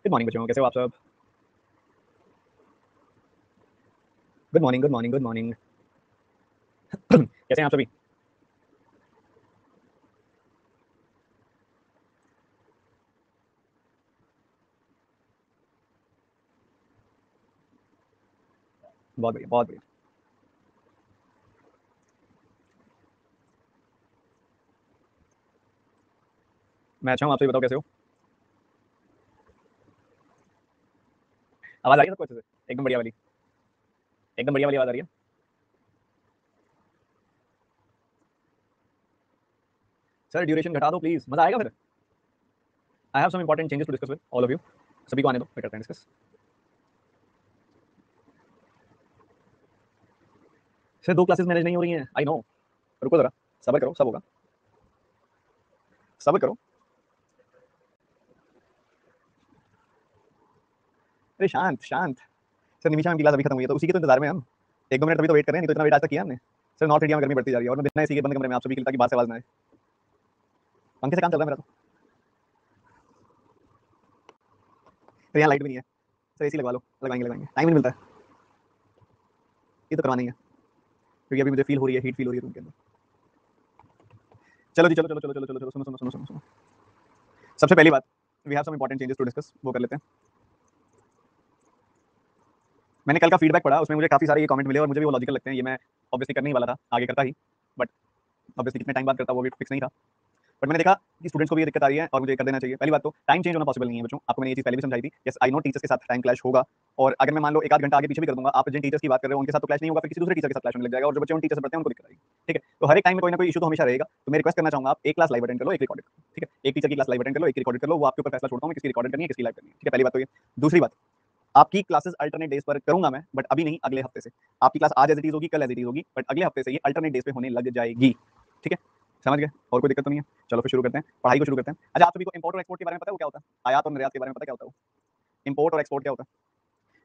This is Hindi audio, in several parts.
गुड मॉर्निंग बच्चों, कैसे हो आप सब? Good morning, good morning, good morning. कैसे हैं आप सभी? बहुत बढ़िया, बहुत बढ़िया। मैं अच्छा हूँ, आप सभी बताओ कैसे हो? आवाज़ आ रही है सबको अच्छे से? एकदम बढ़िया वाली, एकदम बढ़िया वाली आवाज़ आ रही है। सर ड्यूरेशन घटा दो प्लीज़, मज़ा आएगा फिर। I have some important changes to discuss with all of you. सभी को आने दो, फिर करते हैं डिस्कस। सर 2 क्लासेस मैनेज नहीं हो रही हैं, आई नो। रुको ज़रा, सब्र करो, सब होगा। सब्र करो। अरे शांत, शांत। सर निमिषा मैम की क्लास अभी खत्म हुई है, तो उसी के तो इंतज़ार में हैं हम। 1-2 मिनट तभी तो वेट कर रहे हैं, नहीं तो इतना वेट आज तक किया हमने। सर नॉर्थ इंडिया में गर्मी बढ़ती जा रही है और मैं बिना एसी के बंद कमरे में आप सभी के लिए, ताकि बाहर से आवाज़ ना आए। पंखे से काम चल रहा है मेरा तो। तो यहाँ लाइट भी नहीं है। सर एसी लगवा लो, लगाएँगे, लगाएँगे। टाइम नहीं मिलता है, ये तो करवाना ही है, क्योंकि अभी मुझे फ़ील हो रही है, हीट फ़ील हो रही है रूम के अंदर। चलो जी, चलो, चलो, चलो, चलो, चलो, चलो, सुनो, सुनो, सुनो, सुनो, सुनो। सबसे पहली बात, we have some important changes to discuss, वो कर लेते हैं। मैंने कल का फीडबैक पढ़ा, उसमें मुझे काफ़ी सारे ये कमेंट मिले और मुझे भी वो लॉजिकल लगते हैं। ये मैं ऑब्वियसली करने ही वाला था, आगे करता ही, बट ऑब्वियसली कितने टाइम बाद करता वो भी फिक्स नहीं था। बट मैंने देखा कि स्टूडेंट्स को भी ये दिक्कत आ रही है और मुझे कर देना चाहिए। पहली बात तो टाइम चेंज होना पॉसिबल नहीं है बच्चों, आपको मैंने ये चीज़ पहले भी समझाई थी। यस आई नो टीचर्स के साथ टाइम क्लैश होगा, और अगर मैं मान लो एक आध घंटा आगे पीछे भी कर दूंगा, आप जिन टीचर्स की बात कर रहे हो उनके साथ तो क्लैश नहीं होगा, फिर किसी दूसरे टीचर के साथ क्लैश होने लग जाएगा और जो बच्चे उन टीचर से पढ़ते हैं उनको दिक्कत आएगी। ठीक है, तो हर एक टाइम में कोई ना कोई इशू तो हमेशा रहेगा। तो मैं रिक्वेस्ट करना चाहूंगा, आप एक क्लास लाइव अटेंड कर लो, एक रिकॉर्डेड। ठीक है, एक टीचर की क्लास लाइव अटेंड कर लो, एक रिकॉर्डेड कर लो, वो आपके ऊपर फैसला छोड़ता हूँ मैं, किसकी रिकॉर्डेड करनी है, किसकी लाइव करनी है। ठीक है, पहली बात तो ये। दूसरी बात, आपकी क्लासेस अल्टरनेट डेज पर करूंगा मैं, बट अभी नहीं, अगले हफ्ते से। आपकी क्लास आज एज इट इज होगी, कल एज इट इज होगी, बट अगले हफ्ते से ये अल्टरनेट डेज पे होने लग जाएगी। ठीक है, समझ गए? और कोई दिक्कत तो नहीं है? चलो फिर शुरू करते हैं, पढ़ाई को शुरू करते हैं। अच्छा, आप सभी को इंपोर्ट और एक्सपोर्ट के बारे में पता है वो क्या होता है? आयात और निर्यात के बारे में पता है क्या होता है वो? इंपोर्ट और एक्सपोर्ट क्या होता है?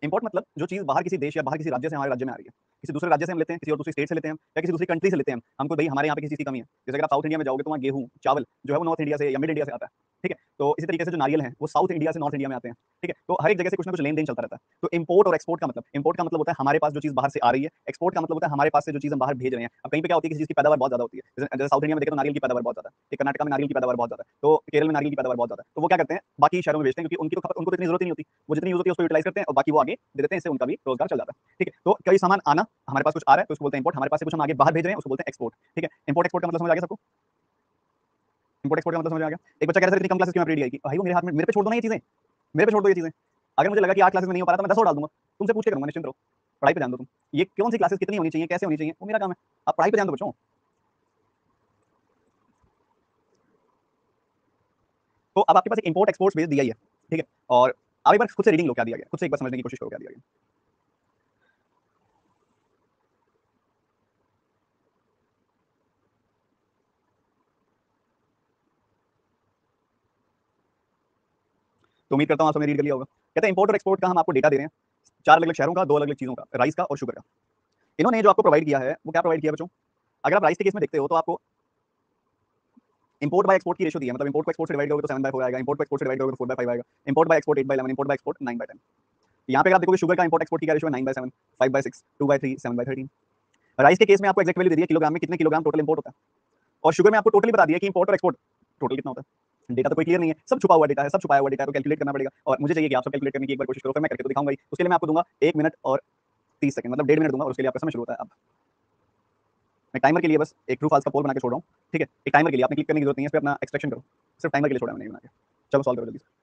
इंपोर्ट मतलब जो चीज़ बाहर किसी देश या बाहर किसी राज्य से हमारे राज्य में आ रही है, किसी दूसरे राज्य से हम लेते हैं, किसी और दूसरी स्टेट से लेते हैं हम, या किसी दूसरी कंट्री से लेते हैं हम। हमको भाई हमारे यहाँ पे किसी चीज़ की कमी है, जैसे अगर आप साउथ इंडिया में जाओगे तो वहाँ गेहूँ, चावल जो है वो नॉर्थ इंडिया से या मिड इंडिया से आता है। ठीक है, तो इसी तरीके से जो नारियल है वो साउथ इंडिया से नॉर्थ इंडिया में आते हैं। ठीक है, तो हर एक जगह से कुछ ना कुछ लेन देन चलता रहता है। तो इंपोर्ट और एक्सपोर्ट का मतलब, इंपोर्ट का मतलब होता है हमारे पास जो चीज़ बाहर से आ रही है, एक्सपोर्ट का मतलब होता है हमारे पास से जो चीज़ हम बाहर भेज रहे हैं। अब कहीं पे क्या होती है, किसी चीज़ की पैदावार बहुत ज़्यादा होती है, जैसे साउथ इंडिया में देखें तो नारियल की पैदावार बहुत ज़्यादा है, कर्नाटक में नारियल की पैदावार बहुत ज़्यादा है, तो केरल में नारियल की पैदावार बहुत ज़्यादा है। तो वो क्या करते हैं, बाकी शहरों में बेचते हैं, क्योंकि उनकी तो खपत, उनको तो इतनी जरूरत ही नहीं होती, वो जितनी यूज होती है उसको यूटिलाइज करते हैं और बाकी वो आगे दे देते हैं, इससे उनका भी रोजगार चल जाता है। ठीक है, तो कई सामान आना, हमारे पास कुछ आ रहा है तो उसको बोलते हैं इंपोर्ट, हमारे पास से कुछ हम आगे बाहर भेज रहे हैं उसको बोलते हैं एक्सपोर्ट। ठीक है, इंपोर्ट एक्सपोर्ट का मतलब समझ आ गया सबको? इंपोर्ट एक्सपोर्ट का मतलब समझ आ गया? एक बच्चा कह रहा था इतनी कम क्लासेस क्यों आप रेडी आएगी, भाई वो मेरे हाथ में, मेरे पे छोड़ दो ना ये चीजें, मेरे पे छोड़ दो ये चीजें। अगर मुझे लगा कि 8 क्लासेस में नहीं हो पा रहा तो मैं 10 और डाल दूंगा, तुमसे पूछ के करूंगा, निश्चिंत रहो। पढ़ाई पे ध्यान दो तुम। ये कौन सी क्लासेस कितनी होनी चाहिए, कैसे होनी चाहिए, वो मेरा काम है। आप पढ़ाई पे ध्यान दो बच्चों। तो अब आपके पास एक इंपोर्ट एक्सपोर्ट बेस दिया ही है। ठीक है, और आप एक बार खुद से रीडिंग लो क्या दिया गया, खुद से एक बार समझने की कोशिश करो क्या दिया गया। तो उम्मीद करता हूँ आप सबने रीड कर लिया होगा। कहते हैं इंपोर्ट और एक्सपोर्ट का हम आपको डेटा दे रहे हैं, 4 अलग अलग शहरों का, 2 अलग अलग चीजों का, राइस का और शुगर का। इन्होंने जो आपको प्रोवाइड किया है वो क्या प्रोवाइड किया बच्चों? अगर आप राइस के केस में देखते हो तो आपको इंपोर्ट बाय एक्सपोर्ट की रेशो दी है, मतलब इंपोर्ट को एक्सपोर्ट से डिवाइड करोगे तो 7/4 आएगा, इंपोर्ट को एक्सपोर्ट से डिवाइड करोगे तो 4/5 आएगा, import by export 8/11, import by export 9/10। यहाँ पे अगर आप देखोगे शुगर का इंपोर्ट एक्सपोर्ट की क्या रेशो है, 9/7, 5/6, 2/3, 7/13। राइस के केस में आपको एक्जैक्ट वैल्यू दे दी है, किलोग्राम में कितने किलोग्राम टोटल इंपोर्ट होता है, और शुगर में आपको टोटली बता दिया कि इंपोर्ट और एक्सपोर्ट टोटल कितना होता है। डेटा तो कोई क्लियर नहीं है, सब छुपा हुआ डेटा है, सब छुपाया हुआ डेटा है, तो कैलकुलेट करना पड़ेगा, और मुझे चाहिए कि आप सब कैलकुलेट करने की एक बार कोशिश करो, फिर मैं करके तो दिखाऊंगा ही। उसके लिए मैं आपको दूंगा 1 मिनट और 30 सेकंड, मतलब 1.5 मिनट दूंगा, और उसके लिए आपका समय शुरू होता है अब। मैं टाइमर के लिए बस एक ट्रू फॉल्स का पोल बना के छोड़ रहा हूँ। ठीक है, एक टाइमर के लिए आपने क्लिक करने की जरूरत नहीं है, इस पे अपना एक्सट्रैक्शन करो, सिर्फ टाइमर के लिए छोड़ा मैंने बना के। चलो सॉल्व करो जल्दी से।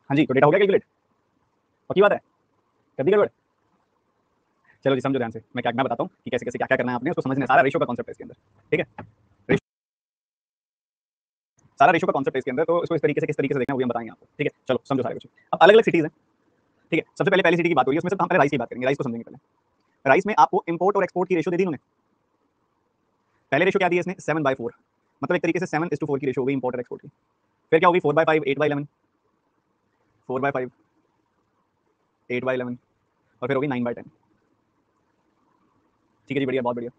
हाँ जी, तो डेटा हो गया कैलकुलेट? पक्की बात है? कर दी गड़बड़? चलो जी समझो ध्यान से, मैं बताता हूँ कि कैसे कैसे क्या क्या करना है आपने, उसको समझना है। सारा रेशो का कॉन्सेप्ट है इसके अंदर, ठीक है? रेशो, सारा रेशो का कॉन्सेप्ट है इसके अंदर, तो इसको इस तरीके से किस तरीके से देखना है वो भी हम बताएंगे आपको, ठीक है? चलो समझो सारे कुछ। अब अलग अलग सिटीज है, ठीक है? सबसे पहले पहली सिटी की बात हो रही है, उसमें से हम पहले राइस की बात करेंगे। राइस को समझेंगे पहले। राइस में आपको इंपोर्ट और एक्सपोर्ट की रेशो दे दी उन्होंने। पहले रेशो क्या दी है इसने? 7/4, मतलब एक तरीके से 7:4 की रेशो हो गई इंपोर्ट और एक्सपोर्ट की। फिर क्या होगी? 4/5, 8/11, 4/5, 8/11, और फिर होगी 9/10। ठीक है जी, बढ़िया, बहुत बढ़िया।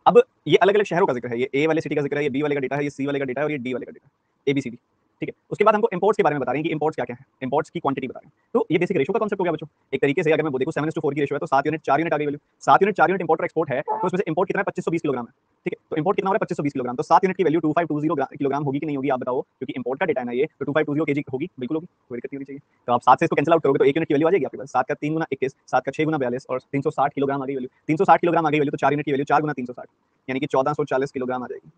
अब ये अलग अलग शहरों का जिक्र है, ये ए वाले सिटी का जिक्र है, ये बी वाले का डेटा है, ये सी वाले का डेटा है, और ये डी वाले का डेटा है, ABCD। ठीक है, उसके बाद हमको इंपोर्ट्स के बारे में बता रहे हैं कि इंपोर्ट्स क्या क्या है, इंपोर्ट्स की क्वांटिटी बता रहे हैं। तो ये बेसिक रेशो का कॉन्सेप्ट हो गया बच्चों। एक तरीके से अगर मैं देखूं 7:4 की रेशो है, तो 7 यूनिट 4 यूनिट आ गई वैल्यू, 7 यूनिट 4 यूनिट इंपोर्ट और एक्सपोर्ट है, तो उसमें से इंपोर्ट कितना है? 2520 किलोग्राम है। ठीक है, तो इंपोर्ट कितना हो रहा है? 2520 किलोग्राम। तो 7 यूनिट की वैल्यू 2520 किलोग्राम होगी कि नहीं होगी, आप बताओ, क्योंकि इंपोर्ट का डेटा है ना ये, तो 2520 केजी होगी, बिल्कुल होगी, कोई दिक्कत नहीं होनी चाहिए। तो आप 7 से इसको कैंसिल आउट करोगे तो 1 यूनिट की वैल्यू आ जाएगी आपके पास। 7 का 3 गुना 21, 7 का 6 गुना 42, और 360 किलोग्राम आ गई वैल्यू। 360 किलोग्राम आ गई वैल्यू, तो 4 यूनिट की वैल्यू 4 गुना 360, यानी कि 1440 किलोग्राम आ जाएगी।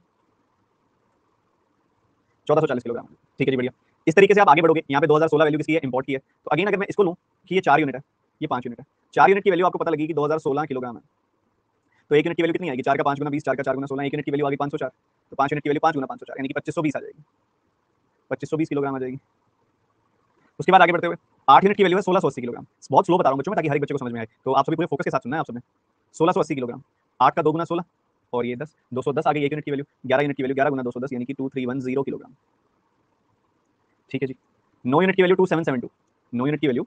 1440 किलोग्राम। ठीक है जी, बढ़िया। इस तरीके से आप आगे बढ़ोगे। यहाँ पे 2016 वैल्यू किसकी है? इंपोर्ट की है। तो अगेन अगर मैं इसको लूँ कि ये 4 यूनिट है, ये 5 यूनिट है, 4 यूनिट की वैल्यू आपको पता लगी कि 2016 किलोग्राम है, तो 1 यूनिट की वैल्यू कितनी आएगी? 4 का 5 गुना 20, 4 का 4 गुना 16, 1 यूनिट की वैल्यू आ गई 504, तो 5 यूनिट की वैल्यू 5 गुना 504, यानी कि 2520 आ जाएगी, 2520 किलोग्राम आ जाएगी। उसके बाद आगे बढ़ते हुए 8 यूनिट की वैल्यू है 1680 किलोग्राम। बहुत स्लो बता रहा हूँ बच्चों में, ताकि हर एक बच्चे को समझ में आए। तो आप सभी पूरे फोकस के साथ सुनना है आप सबने। 1680 किलोग्राम, 8 का 2 गुना 16, और ये 10, 210 आ गई 1 यूनिट की वैल्यू। 11 यूनिट की वैल्यू 11 गुना 210, यानी कि 2310 किलोग्राम। ठीक है जी। 9 यूनिट की वैल्यू 2772, 9 यूनिट की वैल्यू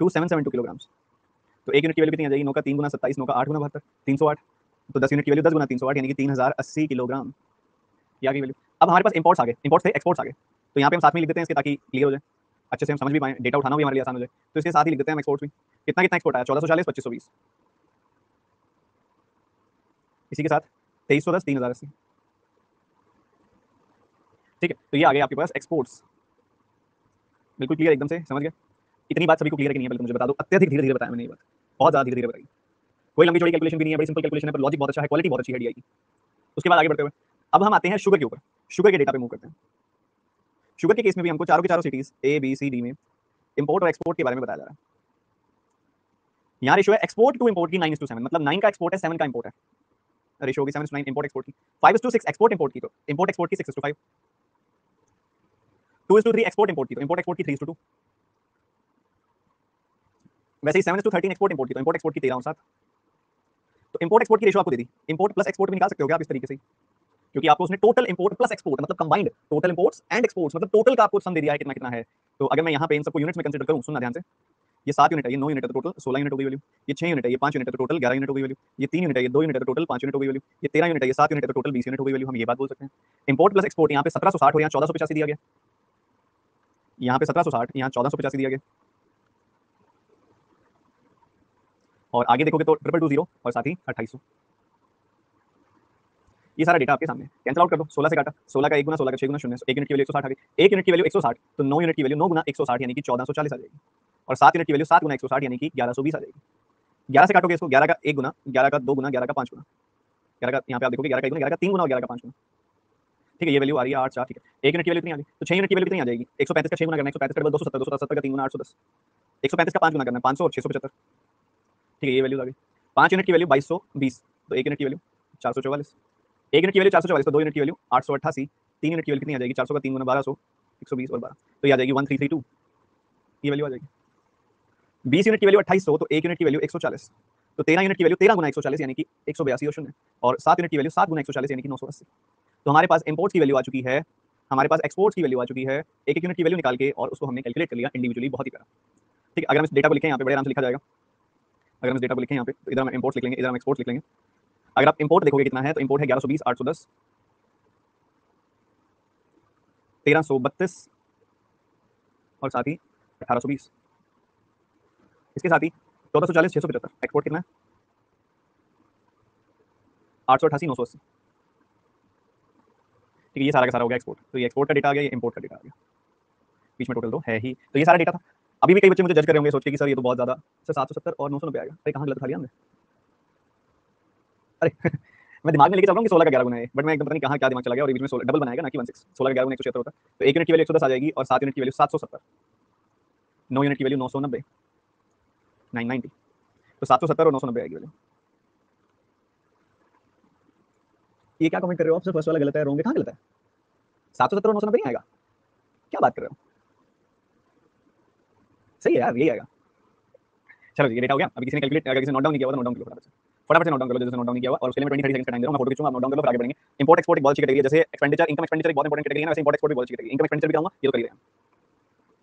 2772 किलोग्राम। तो 1 यूनिट की वैल्यू कितनी आ जाएगी? 9 का 3 गुना 27, 9 का 8 गुना 72, 308। तो 10 यूनिट की वैल्यू 10 गुना 308, यानी कि 3080 किलोग्राम। ये आ गई वैल्यू। अब हमारे पास इंपोर्ट्स आ गए, इंपोर्ट्स थे, एक्सपोर्ट्स आ गए। तो यहाँ पे हम साथ में लिख देते हैं इसके, ताकि क्लियर हो जाए, अच्छे से हम समझ भी पाएं, डेटा उठाना भी हमारे लिए आसान हो जाए। तो इसके साथ ही लिख देते हैं हम एक्सपोर्ट्स भी। कितना कितना एक्सपोर्ट आया? 1440, 2520, इसी के साथ 2310, 3080। ठीक है, तो ये आ गए आपके पास एक्सपोर्ट्स। बिल्कुल क्लियर, एकदम से समझ गए? इतनी बात सभी को क्लियर है कि नहीं है पहले तो मुझे बता दो। अत्यधिक धीरे धीरे बताया मैंने ये बात, बहुत ज्यादा धीरे धीरे बताई। कोई लंबी चौड़ी कैलकुलेशन भी नहीं है, बड़ी सिंपल कैलकुलेशन है, पर लॉजिक बहुत अच्छा है, क्वालिटी बहुत अच्छी है DI की। उसके बाद आगे बढ़ते हुए अब हम आते हैं शुगर के ऊपर। शुगर के डेटा पे मूव करते हैं। शुगर के केस में भी हमको चारों की चारों सिटीज ABCD में इंपोर्ट और एक्सपोर्ट के बारे में बताया जा रहा है। यहाँ रेशियो है एक्सपोर्ट टू इंपोर्ट की 9:7, मतलब 9 का एक्सपोर्ट है, 7 का इंपोर्ट है। रेशियो होगी 7:9 इंपोर्ट एक्सपोर्ट की। 5:6 एक्सपोर्ट इंपोर्ट की, तो इंपोर्ट एक्सपोर्ट की 6:5। 2:3 एक्सपोर्ट इंपोर्ट की, तो इंपोर्ट एक्सपोर्ट की 3:2। वैसे ही 7:13 एक्सपोर्ट इंपोर्ट की, तो इंपोर्ट एक्सपोर्ट की 13:7। तो इंपोर्ट एक्सपोर्ट की रेशियो आपको दे दी। इंपोर्ट प्लस एक्सपोर्ट भी निकाल सकते हो आप इस तरीके से, क्योंकि आपको उसने टोटल इंपोर्ट प्लस एक्सपोर्ट, मतलब combined total imports and exports, मतलब टोटल का आपको सम दे दिया है कितना कितना है। तो अगर मैं यहाँ पे इन सबको यूनिट्स में कंसीडर करूँ, सुनना ध्यान से, ये 7 यूनिट है, ये 9 यूनिट है, तो टोटल 16 यूनिट हो गई वैल्यू। ये 6 यूनिट है, ये 5 यूनिट है, तो टोटल 11 यूनिट हो गई वैल्यू। ये 3 यूनिट है, ये 2 यूनिट है, तो टोटल 5 यूनिट हो गई वैल्यू। ये 13 यूनिट है, ये 7 यूनिट है, तो टोटल 20 यूनिट हो गई वैल्यू। हम ये बात बोल सकते हैं। इंपोर्ट प्लस एक्सपोर्ट यहाँ पे 1760 और यहाँ 1485 दिया गया, यहाँ पे 1760, यहाँ 1485 दिया गया, और आगे देखोगे तो 2220 और साथ ही 2800। ये सारा डेटा आपके सामने कैंसिल आउट कर दो। 16 से काटा, 16 का 1 गुना 16 का 6 गुना 0, 1 यूनिट की वैल्यू 160 आ गई। 1 यूनिट की वैल्यू 160, तो 9 यूनिट की वैल्यू 9 गुना 160, यानी कि 1440 आ जाएगी, और 7 यूनिट की वैल्यू 7 गुना 160, यानी कि 1120 आ जाएगी। 11 से काटोगे इसको, 11 का 1 गुना, 11 का 2 गुना, 11 का 5 गुना, 11 का यहाँ पे आप देखोगे 11 का 1 गुना, 11 का 3 गुना और 11 का 5 गुना। ठीक है, ये वैल्यू आ रही है 8 4। ठीक है, 1 यूनिट की वैल्यू कितनी आ गई? तो 6 यूनिट की वैल्यू कितनी आ जाएगी? 135 का 6 गुना करना है, 135 का 270, 270 का 3 गुना 810, 135 का 5 गुना करना है, 500 और 675। ठीक है, ये वैल्यू आ गई। 5 यूनिट की वैल्यू 2220, तो 1 यूनिट की वैल्यू 444, 1 यूनिट की वैल्यू 444, तो 2 यूनिट की वैल्यू 888, 3 यूनिट की वैल्यू कितनी आ जाएगी? 400 का 3 गुना 1200, 120 और 12, तो ये आ जाएगी 1332। ये वैल्यू आ जाएगी। 20 यूनिट की वैल्यू 2800, तो 1 यूनिट की वैल्यू 140, तो 13 यूनिट की वैल्यू 13 गुना 140, यानी कि 182 और 0, और 7 यूनिट की वैल्यू 7 गुना 140, यानी कि 980। तो हमारे पास इंपोर्ट्स की वैल्यू आ चुकी है, हमारे पास एक्सपोर्ट्स की वैल्यू आ चुकी है, एक एक यूनिट की वैल्यू निकाल के, और उसको हमने कैलकुलेट कर लिया इंडिविजुअली, बहुत ही प्यारा। ठीक है, अगर हम इस डेटा को लिखें यहाँ पे, बड़े आराम से लिखा जाएगा। अगर हम इस डेटा को लिखें यहाँ पे, तो इधर हम इंपोर्ट्स लिख लेंगे, इधर हम एक्सपोर्ट्स लिख लेंगे। अगर आप इंपोर्ट देखोगे कितना है, तो इंपोर्ट है 1120, 810, 1332 और साथ ही 1820, इसके साथ ही 1440, 675। एक्सपोर्ट कितना है? 888, 980। ठीक है, ये सारा का सारा हो गया एक्सपोर्ट। तो ये एक्सपोर्ट का डेटा आ गया, ये इंपोर्ट का डेटा आ गया, बीच में टोटल तो है ही। तो ये सारा डेटा था। अभी भी कई बच्चे मुझे जज कर रहे होंगे सोच के कि सर ये तो बहुत ज्यादा, सर 770 और 990 आएगा। अरे कहाँ गलत खा लिया हमने? अरे मैं दिमाग में लेके चल रहा हूँ कि 16 का 11 गुना है, बट मैं एकदम पता नहीं कहाँ क्या दिमाग चला गया, और बीच में 16 डबल बनाएगा ना कि 16, 16 का 11 गुना 176 होता है। तो 1 यूनिट की वैल्यू 110 आ जाएगी, और 7 यूनिट की वैल्यू 770, 9 यूनिट की वैल्यू 990, 990। तो 770 और 990 आएगी वैल्यू। ये क्या कमेंट कर रहे हो आप? फर्स्ट वाला गलत है, रॉन्ग है, कहाँ गलत है? 770 और 990 नहीं आएगा, क्या बात कर रहे हो? सही है यार, यही आएगा। चलो ये डेटा हो गया। अभी किसी ने कैलकुलेट, अगर किसी ने नोट डाउन नहीं किया हुआ तो नोट डाउन कर लो फटाफट से नोट डाउन कर लो, जैसे नोट डाउन नहीं किया हुआ, और उसके लिए मैं 20-30 सेकंड का टाइम दे रहा हूं। मैं फोटो खींचूंगा, आप नोट डाउन कर लो, फिर आगे बढ़ेंगे। इंपोर्ट एक्सपोर्ट एक बहुत अच्छी कैटेगरी है, जैसे एक्सपेंडिचर, इनकम एक्सपेंडिचर एक बहुत इंपॉर्टेंट कैटेगरी है ना, वैसे इंपोर्ट एक्सपोर्ट भी बहुत अच्छी कैटेगरी है। इनकम एक्सपेंडिचर भी कराऊंगा, ये तो कर ही रहे हैं।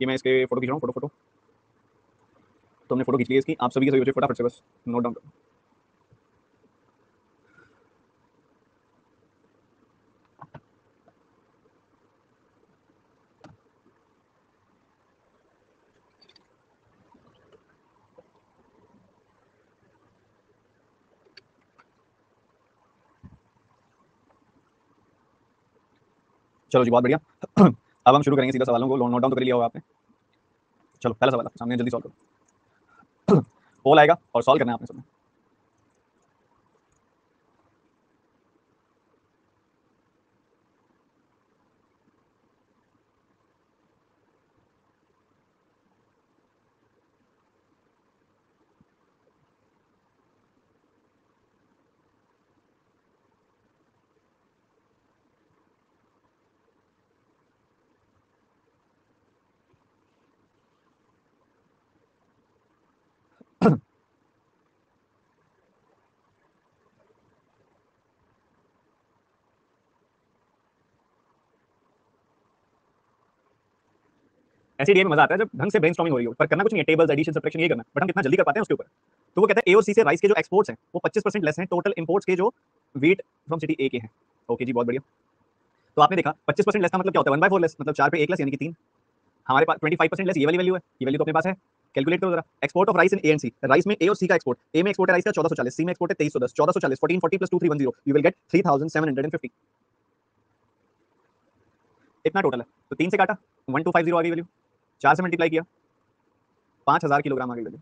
ये मैं इसके फोटो खींच रहा हूं, फोटो तो हमने फोटो खींच ली इसकी, आप सभी के सभी फटाफट से बस नोट डाउन करो। चलो जी, बहुत बढ़िया। अब हम शुरू करेंगे सीधा सवालों को। नोट डाउन तो कर लिया होगा आपने। चलो पहला सवाल आपके सामने, जल्दी सॉल्व करो। पोल आएगा और सॉल्व करना है आपने सबने। ऐसी डे में मजा आता है जब ढंग से ब्रेनस्टॉर्मिंग हो रही हो, पर करना कुछ नहीं है, टेबल्स, एडिशन, सब्ट्रैक्शन ये करना है, बट हम कितना जल्दी कर पाते हैं उसके ऊपर। तो वो कहता है ए और सी से राइस के जो एक्सपोर्ट्स हैं वो 25% लेस हैं टोटल इंपोर्ट्स के जो व्हीट फ्रॉम सिटी ए के हैं। ओके जी, बहुत बढ़िया। तो आपने देखा 25% लेस का मतलब क्या होता है? 1/4 लेस, मतलब 4 पे 1 लेस, यानी कि 3। हमारे पास 25% लेस ये वाली वैल्यू है, ये वैल्यू तो अपने पास है। कैलकुलेट करो जरा। Export of rice in A and C, rice में ए और सी का एक्सपोर्ट। ए में एक्सपोर्ट है राइस का 1440, सी में एक्सपोर्ट है 2310, 1440 1440 प्लस 2310, यू विल गेट 3750। इतना टोटल है। तो 3 से काटा 1250 आ गई वैल्यू, 4 से मल्टीप्लाई किया 5000 किलोग्राम आ गई वैल्यू।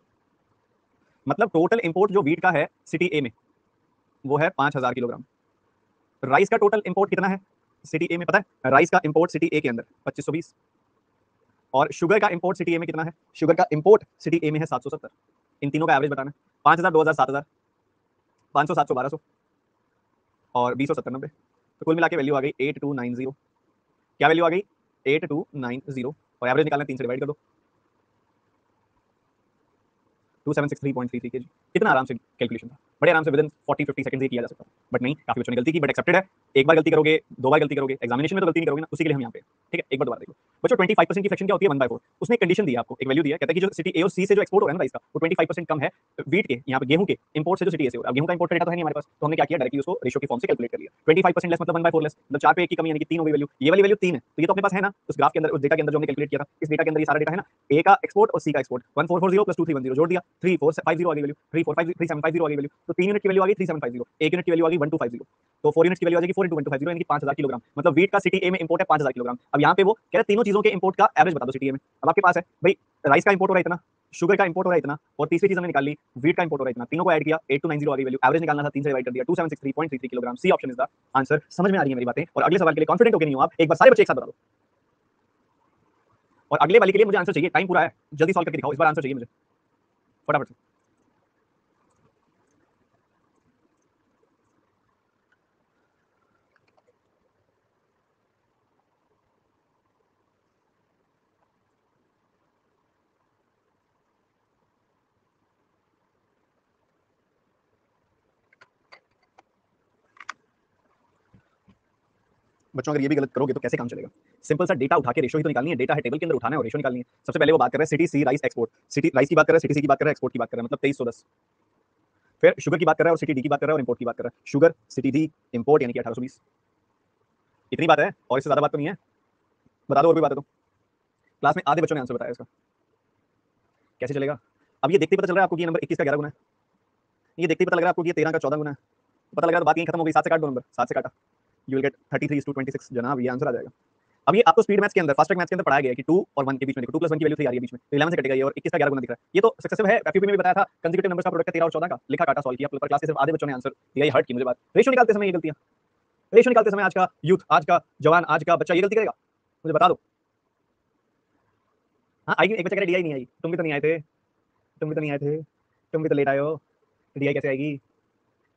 मतलब टोटल इंपोर्ट जो व्हीट का है सिटी ए में वो है 5000 किलोग्राम। राइस का टोटल इंपोर्ट कितना है सिटी ए में पता है? राइस का इंपोर्ट सिटी ए के अंदर 2520, और शुगर का इंपोर्ट सिटी ए में कितना है? शुगर का इंपोर्ट सिटी ए में है 770। इन तीनों का एवरेज बताना है। 5000, 2000, 7000, 500, 700, 1200 और 20, 70, 90। तो कुल मिला के वैल्यू आ गई 8290। क्या वैल्यू आ गई? 8290। और एवरेज निकालना है, 3 से डिवाइड कर दो, 2763.33 kg। कितना आराम से कैलकुलेशन था, बड़े आराम से विदिन 40-50 सेकंड ये किया जा सकता है। बट नहीं, काफी बच्चों ने गलती की, बट एक्सेप्टेड है। एक बार गलती करोगे, 2 बार गलती करोगे, एग्जामिनेशन में तो गलती नहीं करोगे ना, उसी के लिए हम यहाँ पे। ठीक है, एक बार दोबारा देखो बच्चों। 25% की फ्रैक्शन क्या होती है? 1/4। उसने एक कंडीशन दी है आपको, एक वैल्यू दी है, कहता है कि जो सिटी ए और सी से जो एक्सपोर्ट हो रहा है ना राइस का, वो 25% कम है व्हीट के, यहाँ पे गेहूं के इंपोर्ट से जो सिटी ए से हो रहा है। गेहूं का इंपोर्ट डेटा तो है नहीं हमारे पास, तो हमने क्या किया, डायरेक्टली उसको रेशियो की फॉर्म से कैलकुलेट कर लिया। 25% लेस मतलब 1/4 लेस, मतलब 4 पे 1 की कमी, यानी कि 3 हो गई वैल्यू। ये वाली वैल्यू 3 है, तो ये तो अपने पास है ना उस ग्राफ के अंदर, उस डेटा के अंदर जो हमने कैलकुलेट किया था। इस डेटा के अंदर ये सारा डेटा है ना, ए का एक्सपोर्ट और सी का एक्सपोर्ट। 1440 प्लस 2310 जोड़ दिया, 3450 आ गई वैल्यू, 3750 आ गई वैल्यू। तो 3 यूनिट की वैल्यू आ गई 3750, 1 यूनिट की वैल्यू आ गई 1250। तो 4 यूनिट की वैल्यू आ जाएगी 4 × 1250, यानी कि 5000 किलोग्राम। मतलब व्हीट का सिटी ए में इंपोर्ट है 5000 किलोग्राम। अब यहाँ पे वो कह रहे तीनों चीजों के इंपोर्ट का एवरेज बता दो सिटी ए में। अब आपके पास है भाई, राइस का इंपोर्ट हो रहा है इतना, शुगर का इंपोर्ट हो रहा है इतना, और तीसरी चीज हमने निकाल ली, व्हीट का इंपोर्ट हो रहा है इतना। तीनों को ऐड किया, 8290 आ गई वैल्यू। एवरेज निकालना था, 3 से डिवाइड कर दिया, 2763.33 kilogram. C option is the answer. समझ में आ रही है मेरी बातें? और अगले सवाल के लिए कॉन्फिडेंट हो के नहीं हो आप? एक बार सारे बच्चे एक साथ बता दो। और अगले वाले के लिए मुझे आंसर चाहिए, टाइम पूरा है, जल्दी सॉल्व करके दिखाओ, इस बार आंसर चाहिए मुझे फटाफट से। बच्चों अगर ये भी गलत करोगे तो कैसे काम चलेगा? सिंपल सा डेटा उठा के रेशो ही तो निकालनी है, डेटा है टेबल के अंदर उठाना है और रेशो निकालनी है। सबसे पहले वो बात कर रहे हैं सिटी सी राइस एक्सपोर्ट, सिटी राइस की बात कर रहा है, सिटी सी की बात कर रहा है, एक्सपोर्ट की बात कर रहा है, मतलब 2310। फिर शुगर की बात कर रहा है और सिटी डी की बात कर रहा है और इंपोर्ट की बात कर रहा है। शुगर सिटी डी इंपोर्ट यानी कि 1820। इतनी बात है और इससे ज्यादा बात तो नहीं है। बता दो और कोई बात है तो। क्लास में आधे बच्चों ने आंसर बताया इसका, कैसे चलेगा? अब ये देखते ही पता चल रहा है आपको कि ये नंबर 21 का 11 गुना है। ये देखते ही पता लग रहा है आपको कि ये 13 का 14 गुना है। पता लग रहा है तो बात यहीं खत्म हो गई। 7 से काट दो नंबर, 7 से काटा, यू विल गेट 33:26 जनाब, ये आंसर आ जाएगा। अब ये आपको स्पीड मैथ्स के अंदर, फास्ट ट्रैक मैथ्स के अंदर पढ़ाया गया है कि 2 और 1 के बीच में देखो, 2 + 1 की वैल्यू 3 आ रही है बीच में, तो 11 से कटेगा ये, और 21 का 11 गुना दिख रहा है। ये तो सक्सेसिव है, एफयूपी में भी बताया था, कंसेक्यूटिव नंबर्स का प्रोडक्ट है 13 और 14 का। लिखा काटा सॉल्व किया, पर क्लास के सिर्फ आधे बच्चों ने आंसर दिया। ये हर्ट की मुझे बात। रेशियो निकालते समय ये गलतियां, रेशियो निकालते समय आज का यूथ, आज का जवान, आज का बच्चा ये गलती करेगा? मुझे बता दो। हाँ आएगी, एक बच्चा कह रहा डी आई नहीं आई, तुम भी तो नहीं आए थे, तुम भी तो नहीं आए थे। तुम भी तो लेट आए हो, डीआई कैसे आएगी?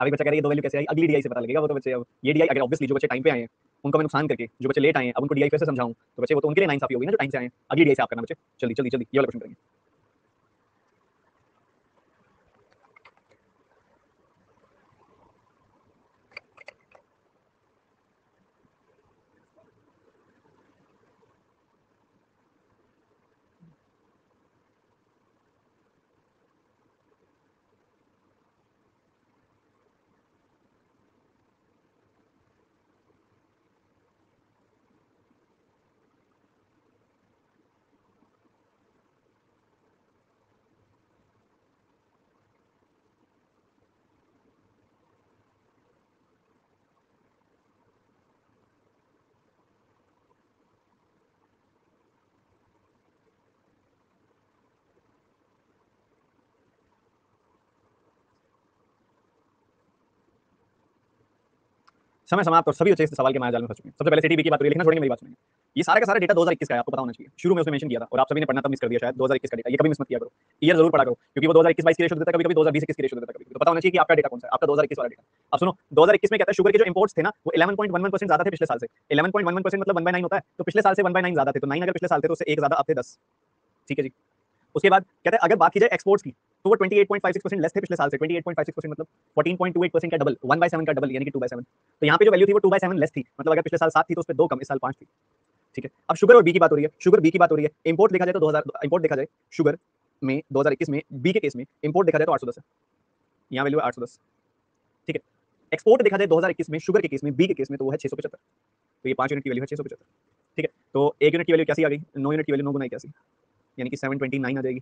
अभी बच्चा कह रहा है ये दो वैल्यू कैसे आई, अगली डीआई से पता लगेगा वो तो बच्चे। अब ये डीआई अगर ऑब्वियसली जो बच्चे टाइम पे आए हैं उनको मैं नुकसान करके, जो बच्चे लेट आए हैं अब उनको डीआई फिर से समझाऊं तो बच्चे वो तो उनके लिए नाइंसाफी होगी ना जो टाइम से आए हैं। अगली डीआई से आप करना बच्चे, जल्दी जल्दी जल्दी ये वाला क्वेश्चन करेंगे। समय समाप्त और सभी बच्चे इस सवाल के मायाजाल में फंस चुके हैं। सबसे पहले सिटी बी की बात हो रही है, लिखना छोड़ेंगे, मेरी बात सुनिए। ये सारा का सारा डेटा 2021 का है, आपको पता होना चाहिए। शुरू में उसने मेंशन किया था और आप सभी ने पढ़ना तब मिस कर दिया शायद। 2021 का डेटा ये कभी मिस मत किया करो, ईयर जरूर पढ़ा करो, क्योंकि वो 2021-22 की रेशो देता है, कभी-कभी 2020-21 की रेशो देता है, कभी तो पता होना चाहिए कि आपका डेटा कौन सा है, आपका 2021 वाला डेटा। अब सुनो, 2021 में कहता है शुगर के जो इंपोर्ट्स थे ना वो 11.11% ज्यादा थे पिछले साल से। 11.11% मतलब 1/9 होता है, तो पिछले साल से 1/9 ज्यादा थे, तो 9 अगर पिछले साल थे तो उससे 1 ज्यादा अब थे 10। ठीक है जी। उसके बाद कहता है अगर बात की जाए एक्सपोर्ट्स की तो वो 28.56% लेस थे पिछले साल से। 28.56% मतलब 14.28% का डबल, 1/7 का डबल यानी कि 2/7। तो यहाँ पे जो वैल्यू थी वो 2/7 लेस थी, मतलब अगर पिछले साल 7 थी तो उस पे 2 कम, इस साल 5 थी। ठीक है, अब शुगर और बी की बात हो रही है, शुगर बी की बात हो रही है। इंपोर्ट देखा जाए तो 2000, इंपोर्ट देखा जाए शुगर में 2021 में बी के केस में इंपोर्ट देखा जाए तो 810 है, यहाँ वैल्यू है 810। ठीक है, एक्सपोर्ट देखा जाए 2021 में शुगर के केस में बी के केस में तो वो है 675। तो ये 5 यूनिट की वैल्यू है 675। ठीक है, तो 1 यूनिट की वैल्यू कैसी आ गई, 9 यूनिट की वैल्यू 9 गुना 81 यानी कि 729 आ जाएगी।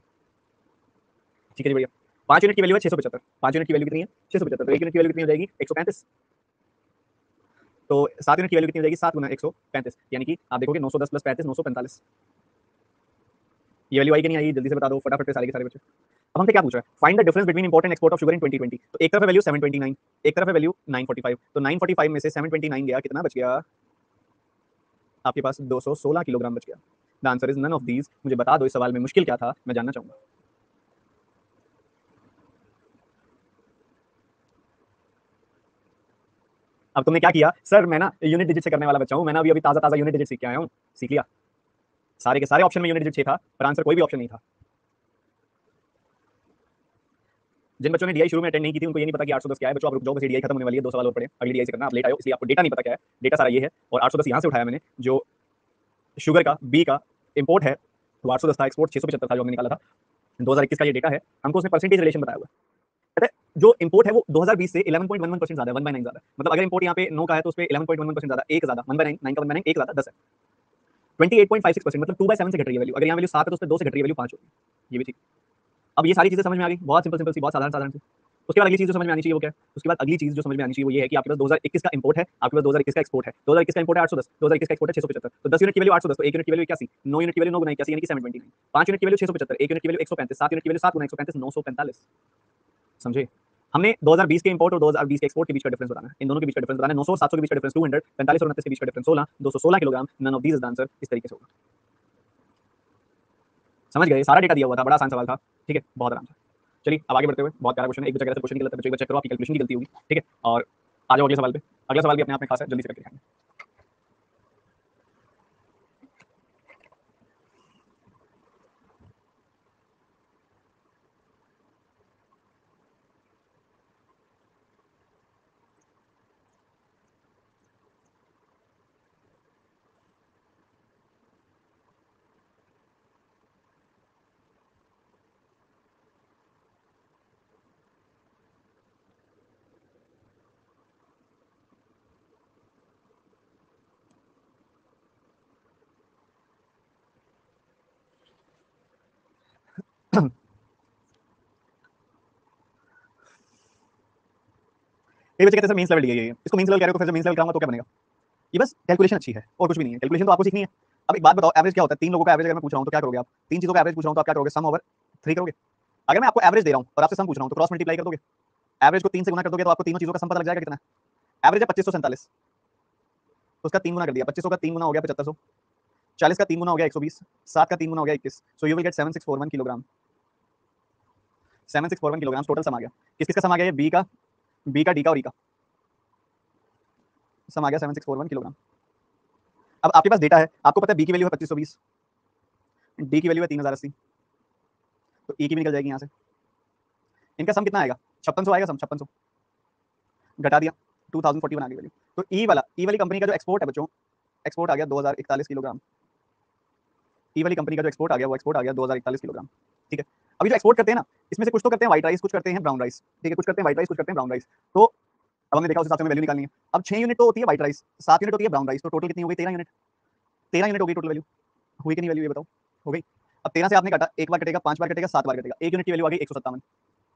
ठीक है जी भैया, 5 यूनिट की वैल्यू है 675, 5 यूनिट की वैल्यू कितनी है 675, तो 1 यूनिट की वैल्यू कितनी हो जाएगी 135। तो 7 यूनिट की वैल्यू कितनी हो जाएगी 7 गुना 135 यानी कि आप देखोगे 910 प्लस 35 945। ये वैल्यू आई कि नहीं आई, जल्दी से बता दो फटाफट से सारे के सारे बच्चे। अब हमसे क्या पूछ रहा है, find the difference between import and export of sugar in 2020। तो एक तरफ है वैल्यू 729, एक तरफ है वैल्यू 945, तो 945 में से 729 गया, कितना बच गया आपके पास 216 किलोग्राम बच गया। The answer is none of these. मुझे बता दो इस सवाल में मुश्किल क्या था, मैं जानना चाहूंगा। अब तुमने क्या किया, सर मैं ना यूनिट डिजिट से करने वाला बच्चा हूं, मैं ना अभी अभी ताजा ताजा यूनिट डिजिट सीख के आया हूं। सीख लिया, सारे के सारे ऑप्शन में यूनिट डिजिट था पर आंसर कोई भी ऑप्शन नहीं था। जिन बच्चों ने डीआई शुरू में अटेंड नहीं की थी उनको ये नहीं पता कि 810 क्या है। बच्चों आप रुक जाओ, बस डीआई खत्म होने वाली है, 2 सवाल और पड़े, अगली डीआई से करना। आप लेट आए हो इसलिए आपको डेटा नहीं पता क्या है, डेटा सारा ये है। और 810 यहां से उठाया मैंने, जो शुगर का बी का इंपोर्ट है वो 810 था, एक्सपोर्ट 675 था जो हमने निकाला था। 2021 का ये डेटा है, हमको उसने परसेंटेज रिलेशन बताया हुआ है। कहते हैं जो इंपोर्ट है वो 2020 से 11.11% ज्यादा है, 1/9 ज्यादा है। मतलब अगर इंपोर्ट यहाँ पे 9 का है तो उस पे 11.11% ज्यादा, एक ज्यादा, 1/9, 9 का 1/9, एक ज्यादा 10 है। 28.56% मतलब 2/7 से घट रही है वैल्यू। अगर यहाँ वैल्यू 7 है तो उस पे 2 से घट रही है वैल्यू 5 होगी। ये भी ठीक। अब ये सारी चीजें समझ में आ गई, बहुत सिंपल सिंपल सी, बहुत साधारण साधारण सी। उसके बाद अगली चीज जो समझ में आनी चाहिए वो क्या है, उसके बाद अगली चीज जो समझ में आनी चाहिए वो ये है कि आपके पास 2021 का इंपोर्ट है, आपके पास 2021 का एक्सपोर्ट है। 2021 का इंपोर्ट है 810, 2021 का एक्सपोर्ट है 675। तो 10 यूनिट की वैल्यू 810, तो 1 यूनिट की वैल्यू 81, 9 यूनिट की वैल्यू 9 गुना 81 यानी कि 729, 5 यूनिट की वैल्यू 675, 1 यूनिट की वैल्यू 135, 7 यूनिट की वैल्यू 7 गुना 135 945। समझे? हमने 2020 के इंपोर्ट और 2020 के एक्सपोर्ट के बीच का डिफरेंस बताना है, इन दोनों के बीच का डिफरेंस बताना है। 900 और 700 के बीच का डिफरेंस 200, 45 और 29 के बीच का difference 16, 216 kilogram. None of these is the answer. इस तरीके से होगा। समझ गए? सारा डेटा दिया हुआ था, बड़ा आसान सवाल था। ठीक है, बहुत आराम से। चलिए अब आगे बढ़ते हुए, बहुत प्यारा क्वेश्चन है, एक बच्चा कह रहा था क्वेश्चन की गलत है, बच्चों एक बार चेक करो आपकी कैलकुलेशन की गलती होगी। ठीक है, और आ जाओ अगले सवाल पे। अगला सवाल भी अपने आप में खास है, जल्दी से करके दिखाएंगे। ये बच्चे कहते हैं सर मींस लेवल दिया है, इसको मींस लेवल कह रहे हो तो फिर मींस लेवल कराऊंगा तो क्या बनेगा? ये बस कैलकुलेशन अच्छी है और कुछ भी नहीं है, कैलकुलेशन तो आपको सीखनी है। अब एक बात बताओ, एवरेज क्या होता है? 3 लोगों का एवरेज अगर मैं पूछ रहा हूं तो क्या करोगे आप? 3 चीजों का एवरेज पूछ रहा हूं तो आप क्या करोगे? सम ओवर 3 करोगे। अगर मैं आपको एवरेज दे रहा हूं और आपसे सम पूछ रहा हूं तो क्रॉस मल्टीप्लाई कर दोगे। एवरेज को 3 से गुना कर दोगे तो आपको तीनों चीजों का सम पता लग जाएगा कितना है। एवरेज है 2547, उसका 3 गुना कर दिया, 2500 का 3 गुना हो गया 7500, 40 का 3 गुना हो गया 120, 7 का 3 गुना हो गया 21। So you will get 7641 kilogram. 7641 kilogram total sum आ गया। किस किस का सम आ गया? ये बी का डी का और ई का सम आ गया 7641 किलोग्राम। अब आपके पास डेटा है, आपको पता है बी की वैल्यू है 2520, डी की वैल्यू है 3080, तो ई की भी निकल जाएगी यहाँ से। इनका सम कितना आएगा? 5600 आएगा सम, 5600 घटा दिया 2041 आ गई वैल्यू। तो ई वाली कंपनी का जो एक्सपोर्ट है बच्चों, एक्सपोर्ट आ गया 2041 किलोग्राम। ई वाली कंपनी का जो एक्सपोर्ट आ गया वो एक्सपोर्ट आ गया 2041 किलोग्राम। ठीक है, अभी जो एक्सपोर्ट करते हैं ना, इसमें से कुछ तो करते हैं व्हाइट राइस, कुछ करते हैं ब्राउन राइस। ठीक है, कुछ करते हैं व्हाइट राइस, कुछ करते हैं ब्राउन राइस। तो अब हमने देखा उस हिसाब से हमें वैल्यू निकालनी है। अब 6 यूनिट तो होती है व्हाइट राइस, 7 यूनिट होती है ब्राउन राइस, तो टोटल कितनी हो गई? 13 यूनिट। 13 यूनिट हो गई टोटल वैल्यू। हुई कि नहीं वैल्यू, ये बताओ? हो गई। अब 13 से आपने काटा, एक बार कटेगा, 5 बार कटेगा, 7 बार कटेगा, 1 यूनिट की वैल्यू आ गई 157।